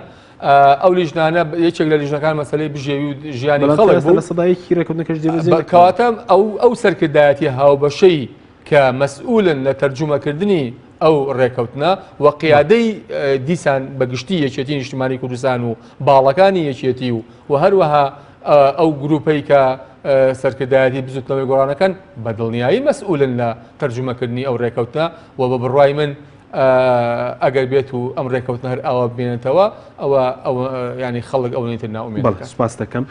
ئەو لیژنانە یەکێک لە لیژنەکان مەسەلەی بژێوی و ژیانی خەڵک لە سەدایەکی ڕێکەوتنەکەش جێبەجێ کەواتە ئەو سەرکردایەتی هاوبەشەی کە مەسئولن لە تەرجمەکردنی ئەو ڕێکەوتنە و قیادەی دیسان بەگشتی یەکێتی نیشتیمانی کوردستان و باڵەکانی یەکێتی و هەروەها ئەو گروپەی کە سەرکردایەتی بزوتنەوەی گۆڕانەکەن بە دڵنیایی مەسئولن لە تەرجمەکردنی ئەو ڕێکەوتنە و بە بڕوای من ئەگەر بێت و ئەم ڕێکەوتنە هەر ئەوە بێنێتەوە ئەوە ینی خەڵک ئەو نێتر ناومێت. سوپاس دەکەم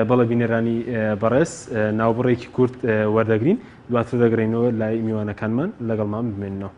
بەڵە بینەرانی بەڕێز ناوبڕێکی کورت وەردەگرین دواتر دەگرینەوە لای میوانەکانمان لەگەڵمان بمێننەوە.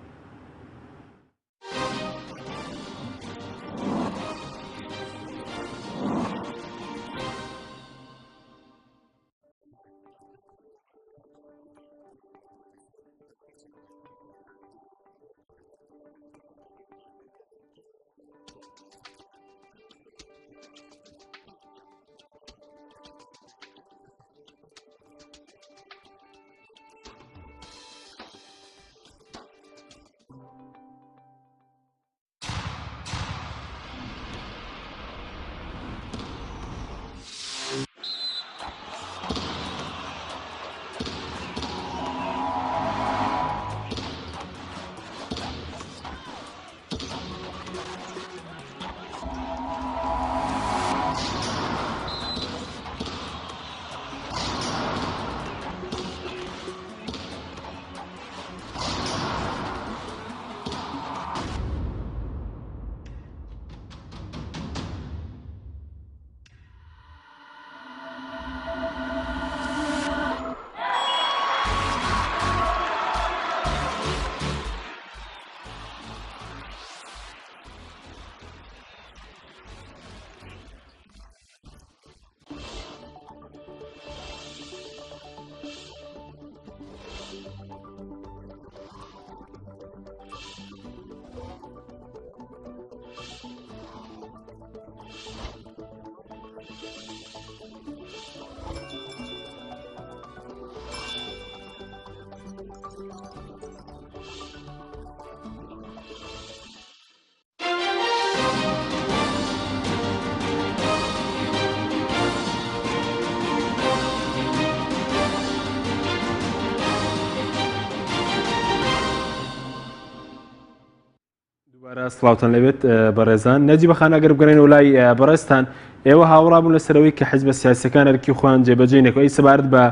سڵاوتان لەبێت بەڕێزان نەجیبەخان ئەگەر بگەڕێنەوە لای بەڕێستان ئێوە هاوڕابوون لەسەرەوەی کە حیزبە سیاسەکان ئەرکی خۆیان جێبەجێ نەکەی سەبارەت بە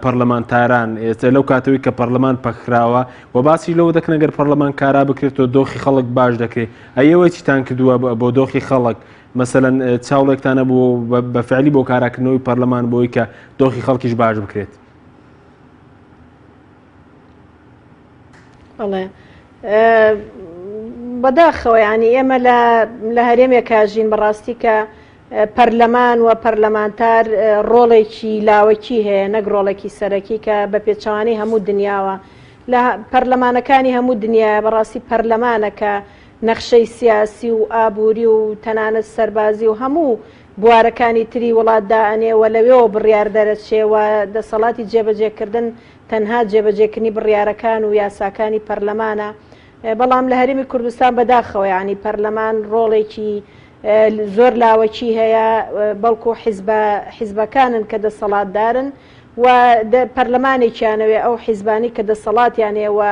پەرلەمانتاران ئێستا لەو کاتەوەی کە پەرلەمان پەخراوە و باسی لەوە دەکەن ئەگەر پەرلەمان کارا بکرێتەوە دۆخی خەڵک باش دەکرێت ئەوەی چیتان کردووە بۆ دۆخی خەڵک مەسەلەن چاوڵێکتانە بۆ بەفعلی بۆ کاراکردنەوەی پەرلەمان بۆی کە دۆخی خەڵکیش باش بکرێت؟ بەداخەوە ینی ئێمە لە هەرێمێکا ژین بەڕاستی کە پەرلەمان و پەرلەمانتار ڕۆڵێکی لاوەکی هەیە نەک ڕۆڵێکی سەرەکی کە بە پێچوانی هەموو دنیاوە لە پەرلەمانەکانی هەموو دنیا بەڕاستی پەرلەمانەکە نەخشەی سیاسی و ئابووری و تەنانەت سەربازی و هەموو بوارەکانی تری وڵاتدا ئەنێوە لەوێەوە بڕیار دەرەچێوە دەسەڵاتی جێبەجێکردن تەنها جێبەجێکردنی بڕیارەکان و یاساکانی پەرلەمانە بەڵام لە هەرێمی کوردستان بەداخەوە ینی پەرلەمان ڕۆڵێکی زۆر لاوەکی هەیە بەڵکو حیزبەکانن کە دەسەڵاتدارن و پەرلەمانێکیانەوێ ئەو حیزبانی کە دەسەڵاتیانەوە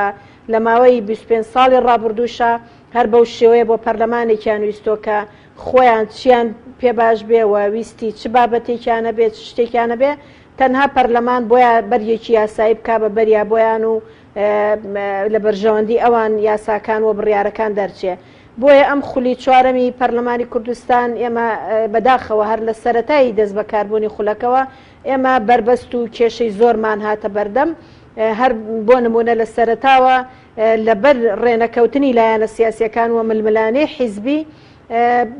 لە ماوەی 25 ساڵی ڕابردووشە هەر بەو شێوەیە بۆ پەرلەمانێکیان ویستۆ کە خۆیان چیان پێ باش بێ و ویستی چ بابەتێکیانە بێت شتێکیانە بێ تەنها پەرلەمان بۆیان بەریەکی یاسایی بک بە بەریا بۆیان و لە بەرژەوەندی ئەوان یاساکان و بڕیارەکان دەرچێ بۆیە ئەم خولی چوارەمی پەرلەمانی کوردستان ئێمە بەداخەوە هەر لە سەرەتایی دەست بەکاربوونی خولەکەوە ئێمە بربەست و کێشەی زۆرمان هاتە بەردەم هەر بۆ نمونە لە سەرەتاوە لەبەر ڕێنەکەوتنی لایەنە سیاسیەکان و ململانەی حیزبی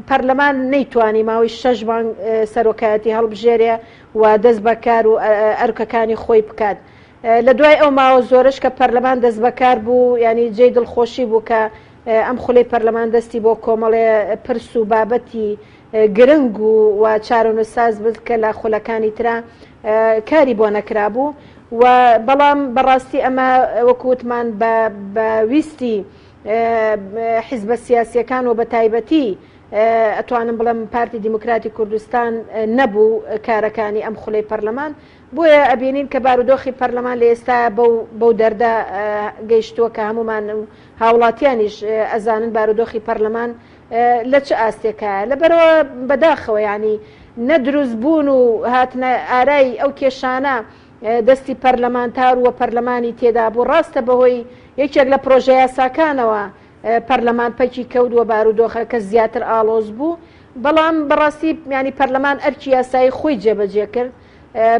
پەرلەمان نەیتوانی ماوەی 6 مانگ سەرۆکایەتی هەڵبژێرێ و دەست بەکار و ئەرکەکانی خۆی بکات لە دوای ئەو ماوە زۆرش کە پەرلەمان دەست بەکار بوو ینی جێی دڵخۆشی بوو کە ئەم خولەی پەرلەمان دەستی بۆ کۆمەڵێ پرس و بابەتی گرنگ و چارەنووساز بکە لە خولەکانی ترا کاری بۆ نەکرابوو و بەڵام بەڕاستی ئەمە وەکووتمان بە ویستی حیزبە سیاسیەکان و بە تایبەتی ئەتوانم بڵم پارتی دیموکراتی کوردستان نەبوو کارەکانی ئەم خولەی پەرلەمان بۆیە ئەبینین کە بارودۆخی پەرلەمان لە ئێستا بەو دەردا گەیشتووە کە هەمومان هاوڵاتیانیش ئەزانن بارودۆخی پەرلەمان لە چه ئاستێکە لەبەرەوە بەداخەوە ینی نەدروست بوون و هاتنە ئارای ئەو کێشانە دەستی پەرلەمانتار و پەرلەمانی تێدا بوو ڕاستە بەهۆی یەکێک لە پرۆژە یاساکانەوە پەرلەمان پەکی کەوت و بارودۆخە کە زیاتر ئاڵۆز بوو بەڵام بەڕاستی ینی پەرلەمان ئەرکی یاسایی خۆی جێبەجێ کرد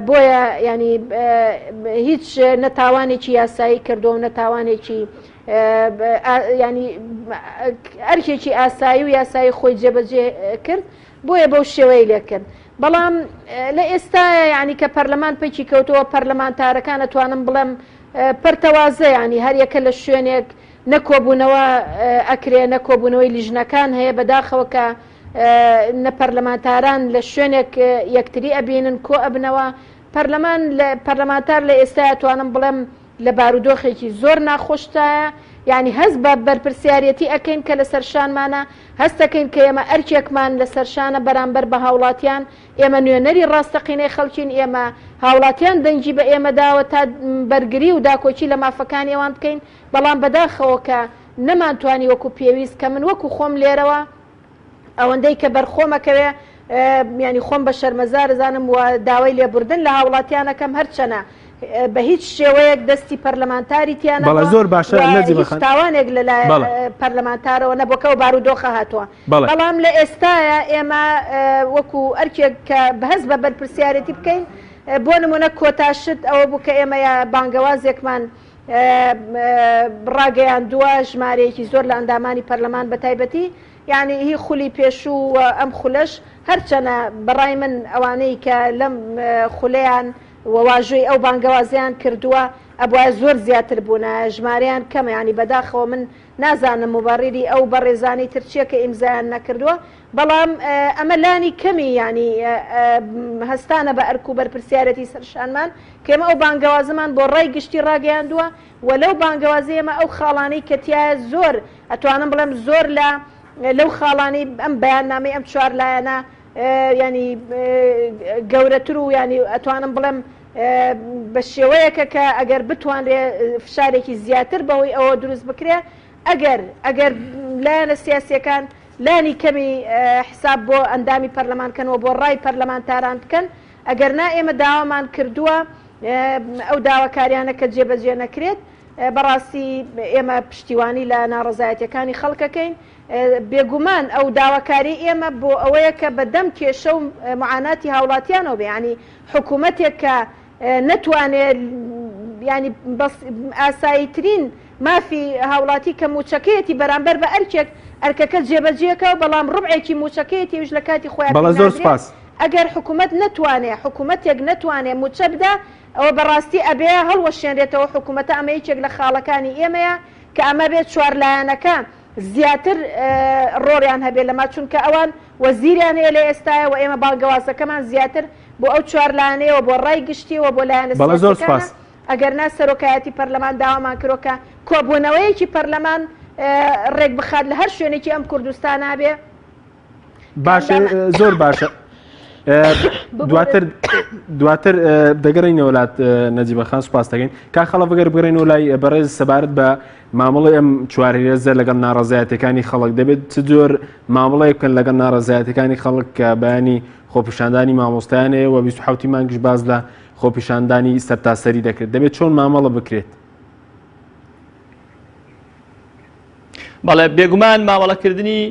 بۆیە ینی هیچ نەتاوانێکی یاسایی کردو و نەتاوانێکی ینی ئەرکێکی ئاسایی و یاسایی خۆی جێبەجێ کرد بۆیە بەو شێوەی لێ کرد بەڵام لە ئێستا ینی کە پەرلەمان پێکی کەوتەوە پەرلەمانتارەکان ئەتوانم بڵێم پەرتەوازە ینی هەر یەکە لە شوێنێک نەکۆبوونەوە ئەکرێ نەکۆبوونەوەی لیژنەکان هەیە بەداخەوە کە نەپەرلەمانتاران لە شوێنێک یەکتری ئەبینن کۆ ئەبنەوە پەرلەمانتار لە ئێستا ئەتوانم بڵێم لە بارودۆخێکی زۆر ناخۆشتایە یعنی هەست بە بەرپرسیارەتی ئەەکەین کە لە سەرشانمانە هەستەکەین کە ئێمە ئەرکێکمان لە سەرشانە بەرامبەر بە هاوڵاتیان ئێمە نوێنەری ڕاستەقینەی خەڵکین ئێمە هاوڵاتیان دەنگی بە ئێمە داوە تا بەرگری و داکۆچی لە مافەکانی ئەوان بکەین بەڵام بەداخەوە کە نەمانتوانی وەکو پێویست کە من وەکو خۆم لێرەوە ئەوەندەی کە بەرخۆمەکەوێ ینی خۆم بە شەرمەزار زانم و داوای لێبوردن لە هاوڵاتیانەکەم هەرچەنە بە هیچ شێوەیەک دەستی پەرلەمانتاری تیانە زۆر باشە تاوانێک لە لای پەرلەمانتارەوە نەبووکە و بارودۆخە هاتووە بەڵام لە ئێستاە ئێمە وەکو ئەرکێک کە بەهەز بە بەرپرسیارەتی بکەین بۆ نمونە کۆتاشت ئەوە بوو کە ئێمە بانگەوازێکمان ڕاگەیاندووە ژمارەیەکی زۆر لە ئەندامانی پەرلەمان بە تایبەتی یعنی هی خولی پێشوو ئەم خولەش هەرچەنە بەڕای من ئەوانەی کە لەم خولەیان واژۆی ئەو بانگەوازیان کردووە ئەبواە زۆر زیاتر بوونە ژمارەیان کەمە ینی بەداخەوە من نازانم مبارڕیری ئەو بەڕێزانی ترچیە کە ئیمزایان نەکردووە بەڵام ئەمە لانی کەمی ینی هەستانە بە ئەرک و بەرپرسیارەتی سەرشانمان کێمە ئەو بانگەوازمان بۆ ڕای گشتی ڕاگەیاندووە و لەو بانگەوازی ئێمە ئەو خاڵانەی کە تایە زۆر ئەتوانم بڵێم زۆر لەو خاڵانی ئەم بەیاننامەی ئەم چوار لایەنە ینی گەورەتر و ینی ئەتوانم بڵێم بە شێوەیەکە کە ئەگەر بتوانرێ فشارێکی زیاتر بەهۆی ئەوە دروست بکرێ ئەگەر لایەنە سیاسیەکان لانی کەمی حساب بۆ ئەندامی پەرلەمانکەنەوە بۆ ڕای پەرلەمانتاران بکەن ئەگەر نا ئێمە داوامان کردووە ئەو داواکاریانە کە جێبەجێ نەکرێت بەڕاستی ئێمە پشتیوانی لە ناڕزایەتەکانی خەڵکەکەین بێگومان ئەو داواکاری ئێمە بۆ ئەوەیە کە بەدەم کێشە و معاناتی هاوڵاتیانەوە بێ ینی حکوومەتێک کە نەتوانێت ینی ئاساییترین مافی هاوڵاتی کە موچەکەیەتی بەرامبەر بە ئەرکێک ئەرکەکە جێبەجێەکە بەڵام ڕبعێکی موچەکەیەتی وش لە کاتی خۆیان بەڵە زۆر سپاس ئەگەر حکوومەت نەتوانێت حکوومەتێک نەتوانێت موچە بدە ئەوە بەڕاستی ئەبێ هەڵوەشێنرێتەوە حکوومەتە ئەمە یەکێک لە خاڵەکانی ئێمەیە کە ئەمە بێت چوارلایەنەکە زیاتر ڕۆڵیان هەبێت لەما چونکە ئەوان وەزیریان هەیە لە ئێستاە و ئێمە باڵگەوازەکەمان زیاتر بۆ ئەو چوارلایەنەوە بۆ ڕای گشتیەوە بۆ لایەنە سیاسیەکانە ئەگەر نا سەرۆکایەتی پەرلەمان داوامان کردوکە کۆبوونەوەیەکی پەرلەمان ڕێک بخات لە هەر شوێنێکی ئەم کوردستانە بێ باشە زۆر باشە دواتر دەگەڕین وڵات نەجیبەخان سوپاس دەکەین کا خەڵە بگەر بگەڕێنەوە لای بەڕێز سەبارەت بە مامەڵی ئەم چوارهێزە لەگەڵ ناڕەزایەتەکانی خەڵک دەبێت چ جۆر مامەڵەیە بکەن لەگەڵ ناڕەزایەتەکانی خەڵک کە بەیانی خۆپیشاندانی مامۆستایانەیە و 27 مانگش باز لە خۆپیشاندانی سەرتاسەری دەکرێت دەبێت چۆن مامەڵە بکرێت بەڵێ بێگومان مامەڵەکردنی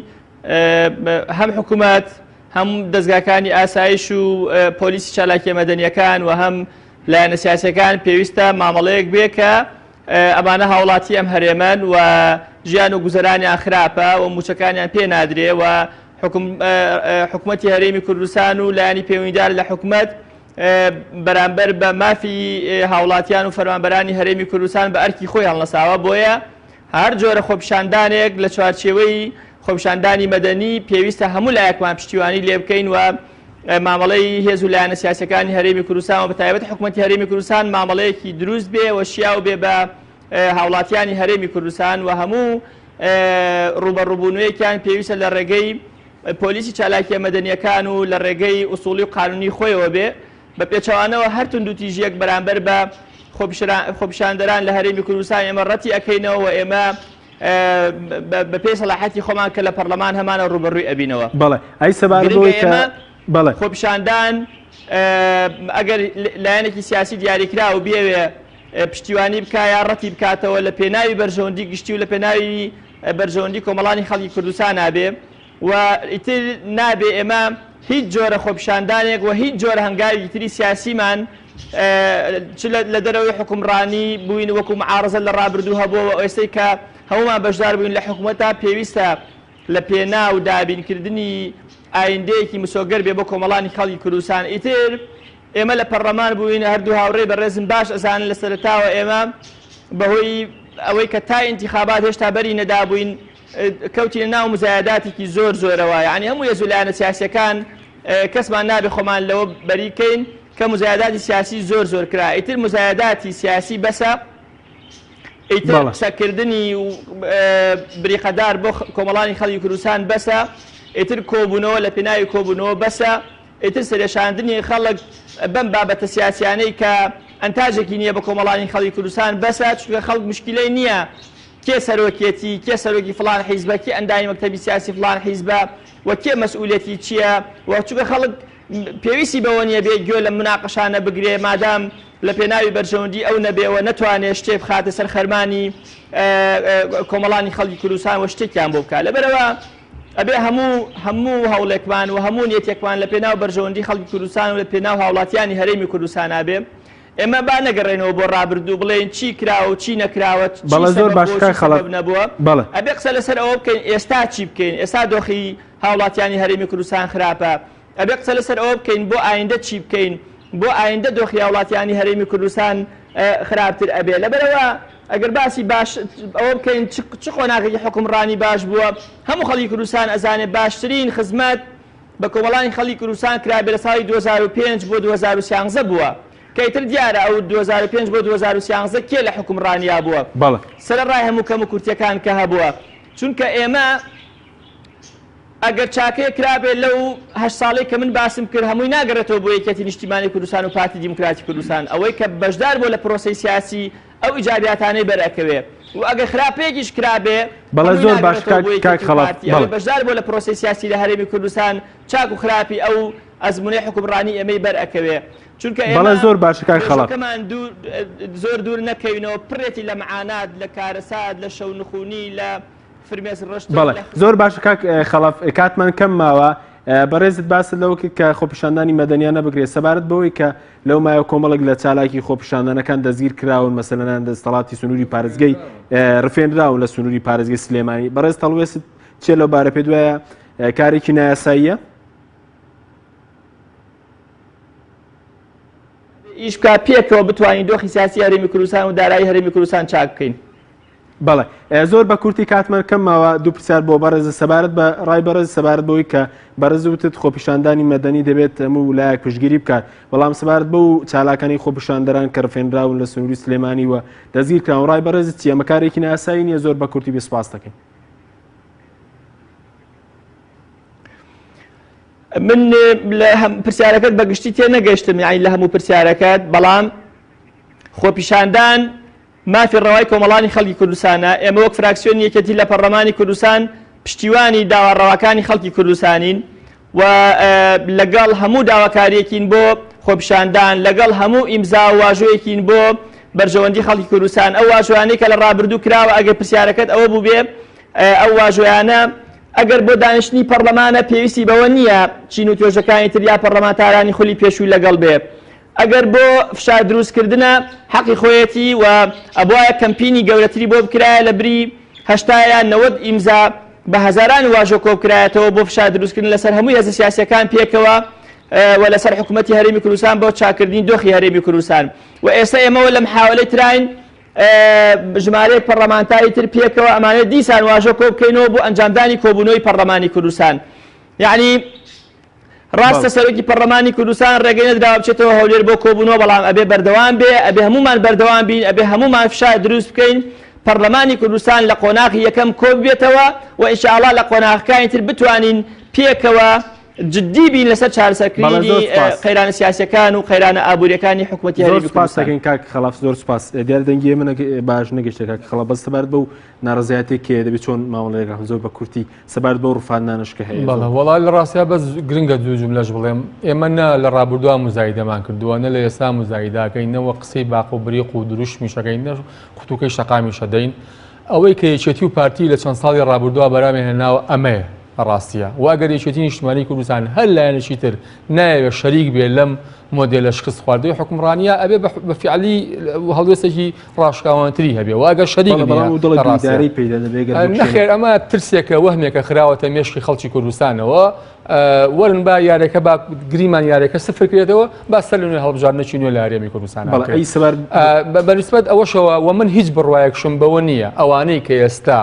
هەم حکوومەت هەم دەستگاکانی ئاسایش و پۆلیسی چالاکی مەدەنیەکان و هەم لایەنە سیاسیەکان پێویستە مامەڵەیەک بێ کە ئەمانە هاوڵاتی ئەم هەرێمەن و ژیان و گوزەرانیان خراپە و موچەکانیان پێ نادرێ و حکوومەتی هەرێمی کوردستان و لایەنی پەیوەندیدار لە حکوومەت بەرامبەر بە مافی هاوڵاتیان و فەرمانبەرانی هەرێمی کوردستان بە ئەرکی خۆی هەڵنەساوە بۆیە هەر جۆرە خۆپیشاندانێک لە چوارچێوەی خۆپیشاندانی مەدەنی پێویستە هەموو لایەکمان پشتیوانی لێ بکەین و مامەڵەی هێز و لایەنە سیاسیەکانی هەرێمی کوردستان و بەتایبەت حکوومەتی هەرێمی کوردستان مامەڵەیەکی دروست بێ و شیاو بێ بە هاوڵاتیانی هەرێمی کوردستان و هەموو ڕوبەڕووبوونەوەیەکیان پێویستە لە ڕێگەی پۆلیسی چالاکیە مەدەنیەکان و لە ڕێگەی ئوسوڵی و قانونی خۆیەوە بێ بە پێچەوانەوە هەر توندوتیژیەک بەرامبەر بە خۆپیشاندەران لە هەرێمی کوردستان ئێمە ڕەتی ئەەکەینەوە و ئێمە بە پێی سەلاحەتی خۆمان کە لە پەرلەمان هەمانە ڕوبەڕووی ئەبینەوە. بەڵێ ئەی سەبارەت بەڵێ خۆپیشاندان ئەگەر لایەنێکی سیاسی دیاریکرا و بێوێ پشتیوانی بکە یا ڕەتی بکاتەوە لە پێناوی بەرژەوەندی گشتی و لە پێناوی بەرژەوەندی کۆمەڵانی خەڵکی کوردستان نابێ و ئیتر نابێ ئێمە هیچ جۆرە خۆپیشاندانێک و هیچ جۆرە هەنگاوی تری سیاسیمان لە دەرەوەی حکومڕانی بووین وەکو معارەزە لە ڕابردوو هەبووە و ئێستەی کە هەمومان بەشدار بووین لە حکوومەتە پێویستە لە پێناو دابینکردنی ئایندەیەکی مسۆگەر بێ بۆ کۆمەڵانی خەڵکی کوردستان. ئیتر ئێمە لە پەرلەمان بووین هەردوو هاوڕێ بەڕێزم باش ئەزانن لە سەرەتاوە ئێمە بەهۆی ئەوەی کە تا ئینتیخابات هێشتا بەری نەدابووین کەوتینە ناو مزایداتێکی زۆر زۆرەوە یعنی هەموو هێز و لایەنە سیاسیەکان کەسمان نابێ خۆمان لەوە بەریکەین کە مزایداتی سیاسی زۆر زۆر کرا. ئیتر مزایداتی سیاسی بەسە ئیتر قسەکردنی و بریقەدار بۆ کۆمەڵانی خەڵکی کوردستان بەسە ئیتر کۆبوونەوە لە پێناوی کۆبوونەوە بەسە ئیتر سەرێشاندنی خەڵک بەم بابەتە سیاسیانەی کە ئەنتاژێکی نییە بە کۆمەڵانی خەڵکی کوردستان بەسە چونکە خەڵک مشکلەی نییە کێ سەرۆکێتی کێ سەرۆکی فڵان حیزبە کێ ئەندامی مەکتەبی سیاسی فڵان حیزبە و کێ مەسئولەتی چییە و چونکە خەڵک پێویستی بەوە نیە بێ گوێ لە مناقەشانە بگرێ مادام لە پێناوی بەرژەوەندی ئەو نەبێەوە نەتوانێت شتێ بخاتە سەر خەرمانی کۆمەڵانی خەڵکی کوردستان و شتێکیان بۆ بکات. لەبەرەوە ئەبێ هەموو هەوڵێکمان و هەموو نیەتێکمان لە پێناو بەرژەوەندی خەڵکی کوردستان و لە پێناو هاوڵاتیانی هەرێمی کوردستان نابێ ئێمە با نەگەڕێنەوە بۆ ڕابردوو بڵێن چی کراوە و چی نەکراوە زۆر باشکار خەڵک نەبووە ئەبێ قسە لەسەر ئەوە بکەین ئێستا چی بکەین ئێستا دۆخی هاوڵاتیانی هەرێمی کوردستان خراپە ئەبێ قسە لەسەر ئەوە بکەین بۆ ئایندە چی بکەین بۆ ئایندە دۆخی هاوڵاتیانی هەرێمی کوردستان خراپتر ئەبێ. لەبەرەوە ئەگەر باسی باش ئەوە بکەین چ قۆناغێکی حکومڕانی باش بووە هەموو خەڵکی کوردستان ئەزانێت باشترین خزمەت بە کۆمەڵانی خەڵکی کوردستان کرابێ لە ساڵی 2005 بۆ 2013 بووە کەیتر دیارە ئەو 2005 بۆ 2013 کێ لە حکومڕانیا بووە. بەڵێ سەرڕای هەموو کەم و کورتیەکان کە هەبووە چونکە ئێمە ئەگەر چاکەیە کرابێ لەو 8 ساڵی کە من باسم کرد هەمووی ناگەڕێتەوە بۆ یەکێتی نیشتیمانی کوردستان و پارتی دیموکراتی کوردستان ئەوەی کە بەشدار بۆ لە پرۆسەی سیاسی ئەو ئیجابیاتانەی بەرەکەوێ و ئەگەر خراپەیەکیش کرابێ بەڵێ زۆر باش کاک خەڵات بەشدار بۆ لە پرۆسەی سیاسی لە هەرێمی کوردستان چاک و خراپی ئەو ئەزمونەی حکومڕانی ئەمەی بەرەکەوێ چونکە بەڵێ زۆر باش کاک خەڵات زۆر دوور نەکەوینەوە پڕێتی لە معانات لە کارەسات لە شەو نخوونی لە فرمێز ڕشت بەڵێ زۆر باش کاک خەڵەف کاتمان کەم ماوە بەڕێزت باست لەوە کە خۆپیشاندانی مەدەنیانە بگرێت سەبارەت بەوەی کە لەو مایە کۆمەڵک لە چالاکی خۆپیشاندانەکان دەستگیر کراون مەسەلەن دەسەڵاتی سنووری پارێزگەی ڕفێنراون لە سنووری پارێزگای سلێمانی بەڕێز هەڵوێست چێ لەو بارە پێ دوایە کارێکی نایاساییە ئیش بکات پێکەوە بتوانین دۆخی سیاسی هەرێمی کوردستان و دارایی هەرێمی کوردستان چاک بکەین. بەڵێ زۆر بە کورتی کاتمان کەم ماوە دوو پرسیار بۆ بەڕێز سەبارەت بە ڕای بەڕێز سەبارەت بەوەی کە بەڕێز وتت خۆپیشاندانی مەدەنی دەبێت هەموو ویلایەک پشتگیری بکات بەڵام سەبارەت بەو چالاکانی خۆپیشاندەران کە ڕفێنراون لە سنووری سلێمانی و دەستگیر کراون ڕای بەڕێزت چییە؟ ئەمە کارێکی نایاسایی نییە؟ زۆر بە کورتی بێسپاس دەکەین. من لە پرسیارەکەت بەگشتی تێ نەگەشتم یعنی لە هەموو پرسیارەکەت بەڵام خۆپیشاندان مافی ڕەوای کۆمەڵانی خەڵکی کوردستانە ئێمە وەک فراکسیۆن یەکێتی لە پەرلەمانی کوردستان پشتیوانی داواڕەوەکانی خەڵکی کوردستانین و لەگەڵ هەموو داواکاریەکین بۆ خۆپیشاندان لەگەڵ هەموو ئیمزا و واژۆیەکین بۆ بەرژەوەندی خەڵکی کوردستان ئەو واژۆیانەی کە لە ڕابردوو کراوە ئەگەر پرسیارەکەت ئەوە بوو بێ ئەو واژۆیانە ئەگەر بۆ دانیشتنی پەرلەمانە پێویستی بەوە نییە چین و توێژەکانی تر یا پەرلەمانتارانی خولی پێشووی لەگەڵ بێ ئەگەر بۆ فشار دروستکردنە حەقی خۆیەتی و ئەبوایە کەمپینی گەورەتری بۆ بکرایە لە بری 80 یان 90 ئیمزا بە هەزارانی واژۆ کۆبکرایەتەوە بۆ فشار دروستکردن لەسەر هەمووی هێزە سیاسیەکان پێکەوە و لەسەر حکوومەتی هەرێمی کوردستان بۆ چاکردنی دۆخی هەرێمی کوردستان و ئێستا ئێمەوە لە محاولەی تراین ژمارەی پەرلەمانتاری تر پێکەوە ئەمانە دیسان واژۆ کۆ بکەینەوە بۆ ئەنجامدانی کۆبوونەوەی پەرلەمانی کوردستان یعنی ڕاستە سەرۆکی پەرلەمانی کوردستان ڕێگەی نەدراوە بچێتەوە هەولێر بۆ کۆبوونەوە بەڵام ئەبێ بەردەوام بێ ئەبێ هەمومان بەردەوام بین ئەبێ هەمومان فشار دروست بکەین پەرلەمانی کوردستان لە قۆناغی یەکەم کۆ ببێتەوە و ئینشاءڵڵا لە قۆناغەکانی تر بتوانین پێکەوە جدی بین لەسەر چارەسەرکردنی قەیرانە سیاسیەکان و قەیرانە ئابوووریەکانی حکوومەتی هەرێمی کوردستان. زۆر کاک خەڵاف زۆر سوپاس دیار دەنگی من باش نەگەشتە کاک خەڵاف بەس سەبارەت بەو ناڕزایەتێک کێ دەبێت چۆن مامەڵەیەەکە زۆر بە کورتی سەبارەت بەو ڕووفاندانش کە هەیە. بەڵێ وەڵای لە ڕاستیا بەس گرنگە دوو جملەش بڵێم ئێمە نە لە ڕابردووە مزایدەمان کردووە نە لە ئێستا مزایداکەینەوە قسەی باق و بریق و دروشت میشەکەین نە قوتوکەی شەقامیشە دەین ئەوەی کە یەکێتی و پارتی لە چەند ساڵی ڕابردووە بەرامێناوە ئەمەیە ڕاستیە واگەر یەکێتی نیشتیمانی کوردستان هەر لایەنێکی تر نایەوێت شەریک بێ لەم مۆدێلە شکست خواردەوەی حکومڕانیە ئەبێ بە فیعلی هەڵوێستێکی ڕاشکاوانتری هەبێ واگەر شەریک نەخێر ئەمە ترسێکە وەهمێکە خراوەتە مێشکی خەڵکی کوردستانەوە وەرن با یارەکە با گریمان یارەکە سفرکرێتەوە با سەر لە نوێ هەڵبژاردنەکی نوێ لە هەرێمی کوردستان بەنسبەت ئەوەشەوە و من هیچ بڕوایەکشم بەوە نییە ئەوانەی کە ئێستا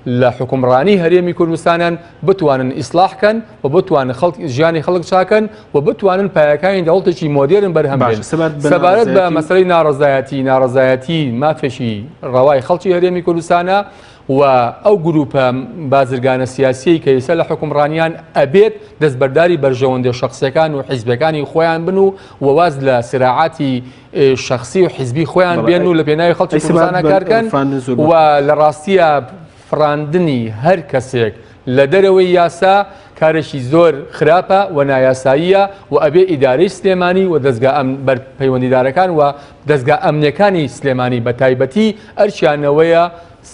لە حکومڕانی هەرێمی کوردستانان بتوانن ئیسلاحکەن و بتوانن ژیانی خەڵک چاکەن و بتوانن پایەکانی دەوڵتێکی مۆدێرن بەرهەم بێن سەبارەت بە مەسەلەی ناڕەزایەتی مافێکی ڕەوای خەڵکی هەرێمی کوردستانە و ئەو گروپە بازرگانە سیاسی کە ئێستا لە حکومڕانیان ئەبێت دەستبەرداری بەرژەوەندە شخصیەکان و حیزبەکانی خۆیان بن و واز لە سراعاتی شخصی و حیزبی خۆیان بێن و لە پێناوی خەڵکی کوردستانە کارکەن و لە ڕاستیە فراندنی هەر کەسێک لە دەرەوەی یاسا کارێکی زۆر خراپە و نایاساییە و ئەبێ ئیدارەی سلێمانی و دەستگا پەیوەندیدارەکان و دەستگا ئەمنیەکانی سلێمانی بە تایبەتی ئەرچیانەوەیە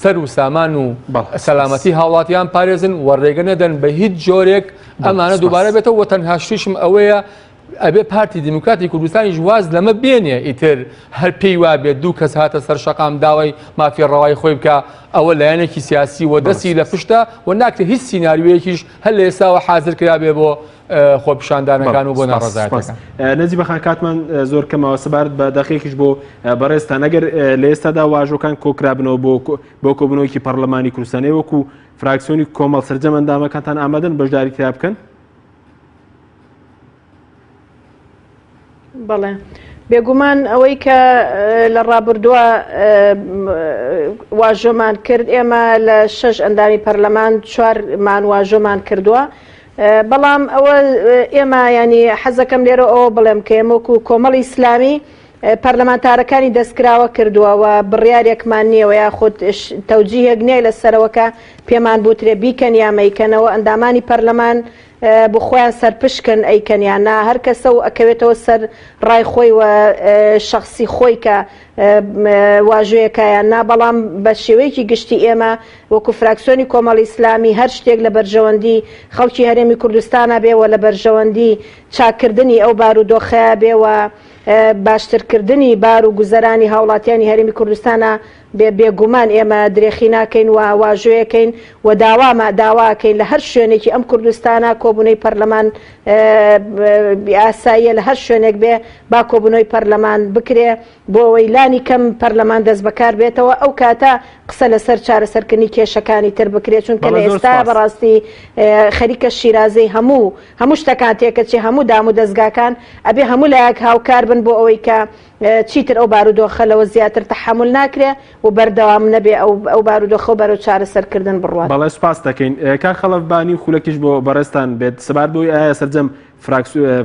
سەر و سامان و سەلامەتی هاوڵاتیان پارێزن و ڕێگە نەدەن بە هیچ جۆرێک ئەمانە دووبارە بێتەوە و تەنها شتیشم ئەوەیە ئەبێ پارتی دیموکراتی کوردستانی جواز لەمە بێنێ ئیتر هەر پێی وا بێت دوو کەس هاتە سەر شەقام داوای مافی ڕەوای خۆی بکە ئەوە لایەنێکی سیاسی و دەستی لە پشتە و ناکرێت هیچ سیناریوەیەکیش هەر لە ئێستاوە حازر کرابێ بۆ خۆپیشاندانەکان و بۆ ناڕەزایەتەکان. نەجیب خان کاتمان زۆر کەمەوە سەبارەت بە دەقیقیش بۆ بەڕێزتان ئەگەر لە ئێستادا واژۆکان کۆکرابنەوە بۆ کۆبوونەوەیکی پەرلەمانی کوردستانی وەکو فراکسیۆنی کۆمەڵ سەرجەم ئەندامەکانتان ئامادەن بەشداری کرا بکەن؟ بەڵێ بێگومان ئەوەی کە لە ڕابردووە واژۆمان کرد ئێمە لە 6 ئەندامی پەرلەمان 4مان واژۆمان کردووە بەڵام ئەوە ئێمە ینی حەزەکەم لێرە ئەوە بڵێم کە ئێمەکو کۆمەڵی ئیسلامی پەرلەمانتارەکانی دەستکراوە کردووە و بڕیارێکمان نییەوە یاخود تەوجیهێک نییە لەسەرەوەکە پێمان بوترێ بیکەن یا مەیکەنەوە ئەندامانی پەرلەمان بۆ خۆیان سەرپشکن ئەیکەنیان نا هەر کەسە و ئەکەوێتەوە سەر ڕای خۆی و شخصی خۆی کە واژوەیەکیان نا بەڵام بە شێوەیەکی گشتی ئێمە وەکو فراکسیۆنی کۆمەڵی ئیسلامی هەر شتێک لە بەرژەوەندی خەڵکی هەرێمی کوردستانە بێوە لە بەرژەوەندی چاکردنی ئەو بارودۆخەیە بێوە باشترکردنی بار و گوزەرانی هاوڵاتیانی هەرێمی کوردستانە بێگومان ئێمە درێخی ناکەین و واژوەیەکەین و داواکەین لە هەر شوێنێکی ئەم کوردستانە کۆبوونەوەی پەرلەمان ئاساییە لە هەر شوێنێک بێ با کۆبوونەوەی پەرلەمان بکرێ بۆ ئەوەی لانی کەم پەرلەمان دەست بەکار بێتەوە ئەو کاتە قسە لەسەر چارەسەرکردنی کێشەکانی تر بکرێت چونکە لە ئێستا بەڕاستی خەریکە شیرازەی هەموو شتەکان تێکەچی هەموو دام و دەستگاکان ئەبێ هەموو لایەک هاوکار بن بۆ ئەوەی کە چیتر ئەو بارودۆخە لەوە زیاتر تەحمل ناکرێ و بەردەوام نەبێ ئەو بارودۆخە و بەرەو چارەسەرکردن بڕوات. بەڵێ سپاس دەکەین کاک خەڵەفبانی خولەکیش بۆ بەڕێستان بێت سەبار بۆی ئایا سەرجەم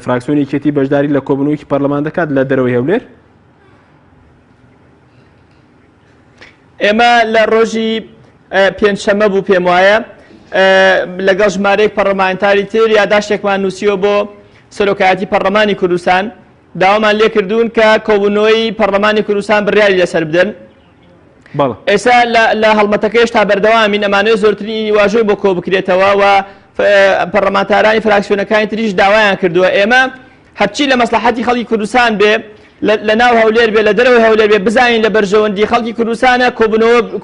فراکسیۆنی کێتی بەشداری لە کۆبوونەوەیکی پەرلەمان دەکات لە دەرەوەی هەولێر؟ ئێمە لە ڕۆژی پێنجشەمە بوو پێم وایە لەگەڵ ژمارەیەک پەرلەمانتاری تر یاداشتێکمان نووسیوە بۆ سەرۆکایەتی پەرلەمانی کوردستان داوامان لێ کردوون کە کۆبوونەوەی پەرلەمانی کوردستان بڕیاری لەسەر بدەن. ئێستا لە هەڵمەتەکەیش تا بەردەوامین ئەمانەوێت زۆرترین واژۆی بۆ کۆ بکرێتەوە و پەرلەمانتارانی فراکسیۆنەکانی تریش داوایان کردووە ئێمە هەرچی لە مەسلحەتی خەڵکی کوردستان بێ لە ناو هەولێر بێ لە دەرەوەی هەولێر بێ بزانین لە بەرژەوەندی خەڵکی کوردستانە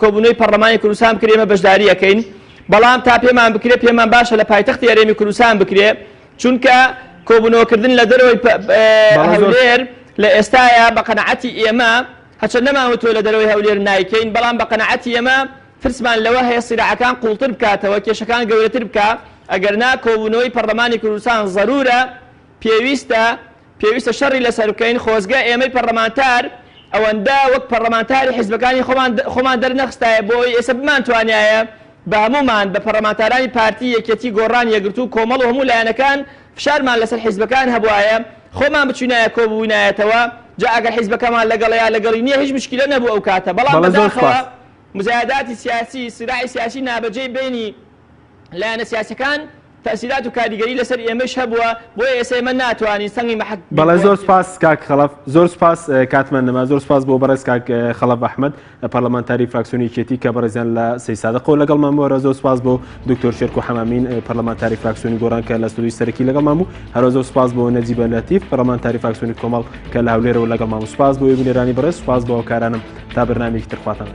کۆبوونەوەی پەرلەمانی کوردستان بکرێ ئێمە بەشداری ئەەکەین بەڵام تا پێمان بکرێ پێمان باشە لە پایتەختی هەرێمی کوردستان بکرێ چونکە کۆبوونەوەکردن لە دەرەوەی هەولێر لە ئێستاە بە قەنەعەتی ئێمە هەچە نەماوەتۆ لە دەرەوەی هەولێر نایکەین بەڵام بە قەنەعەتی ئێمە فرسمان لەوە هەیە سیراعەکان قوڵتر بکاتەوە کێشەکان گەورەتر بکە ئەگەرنا کۆبوونەوەی پەرلەمانی کوردستان ضرورە پێویستە شەڕی لەسەر بکەین خۆزگە ئێمەی پەرلەمانتار ئەوەندە وەک پەرلەمانتاری حیزبەکانی خۆمان دەرنەخستایە بۆی ئێستا بمانتوانایە بە هەمومان بە پەرلەمانتارانی پارتی یەکێتی گۆڕان یەکگرتوو کۆمەڵ و هەموو لایەنەکان فشارمان لەسەر حیزبەکان هەبوایە خۆمان بچوونایە کۆبوونایەتەوە جا ئەگەر حیزبەکەمان لەگەڵەیە لەگەڵی نییە هیچ مشکلە نەبوو ئەو کاتە بەڵام بەداخەوە مزایداتی سیاسی سراعی سیاسی نابەجێ بینی لایەنە سیاسەکان تأثیرات و کاریگەری لەسەر ئێمەش هەبووە بۆیە ئێستا ئێمە ناتوانین سەنگی مەحک. بەڵێ زۆر سپاس کاک خەڵەف زۆر سپاس کاتمان نەما زۆر سپاس بۆ بەڕێز کاک خەڵەف ئەحمەد پەرلەمانتاری فراکسیۆنی کێتی کە بەڕێزیان لە 3 سادقە و لەگەڵمان بووە زۆر سپاس بۆ دکتۆر شێرکۆ حەمامین پەرلەمانتاری فراکسیۆنی گۆڕان کە لە ستودیۆی سەرەکی لەگەڵمان بوو هەروە زۆر سپاس بۆ نەجیبە لەتیف پەرلەمانتاری فراکسیۆنی کۆمەڵ کە لە هەولێرەوە لەگەڵمان بوو سپاس بۆ وێبینێرانی بەڕێز سپاس بۆ هاوکارانم تا بەرنامێکی تر خواتان.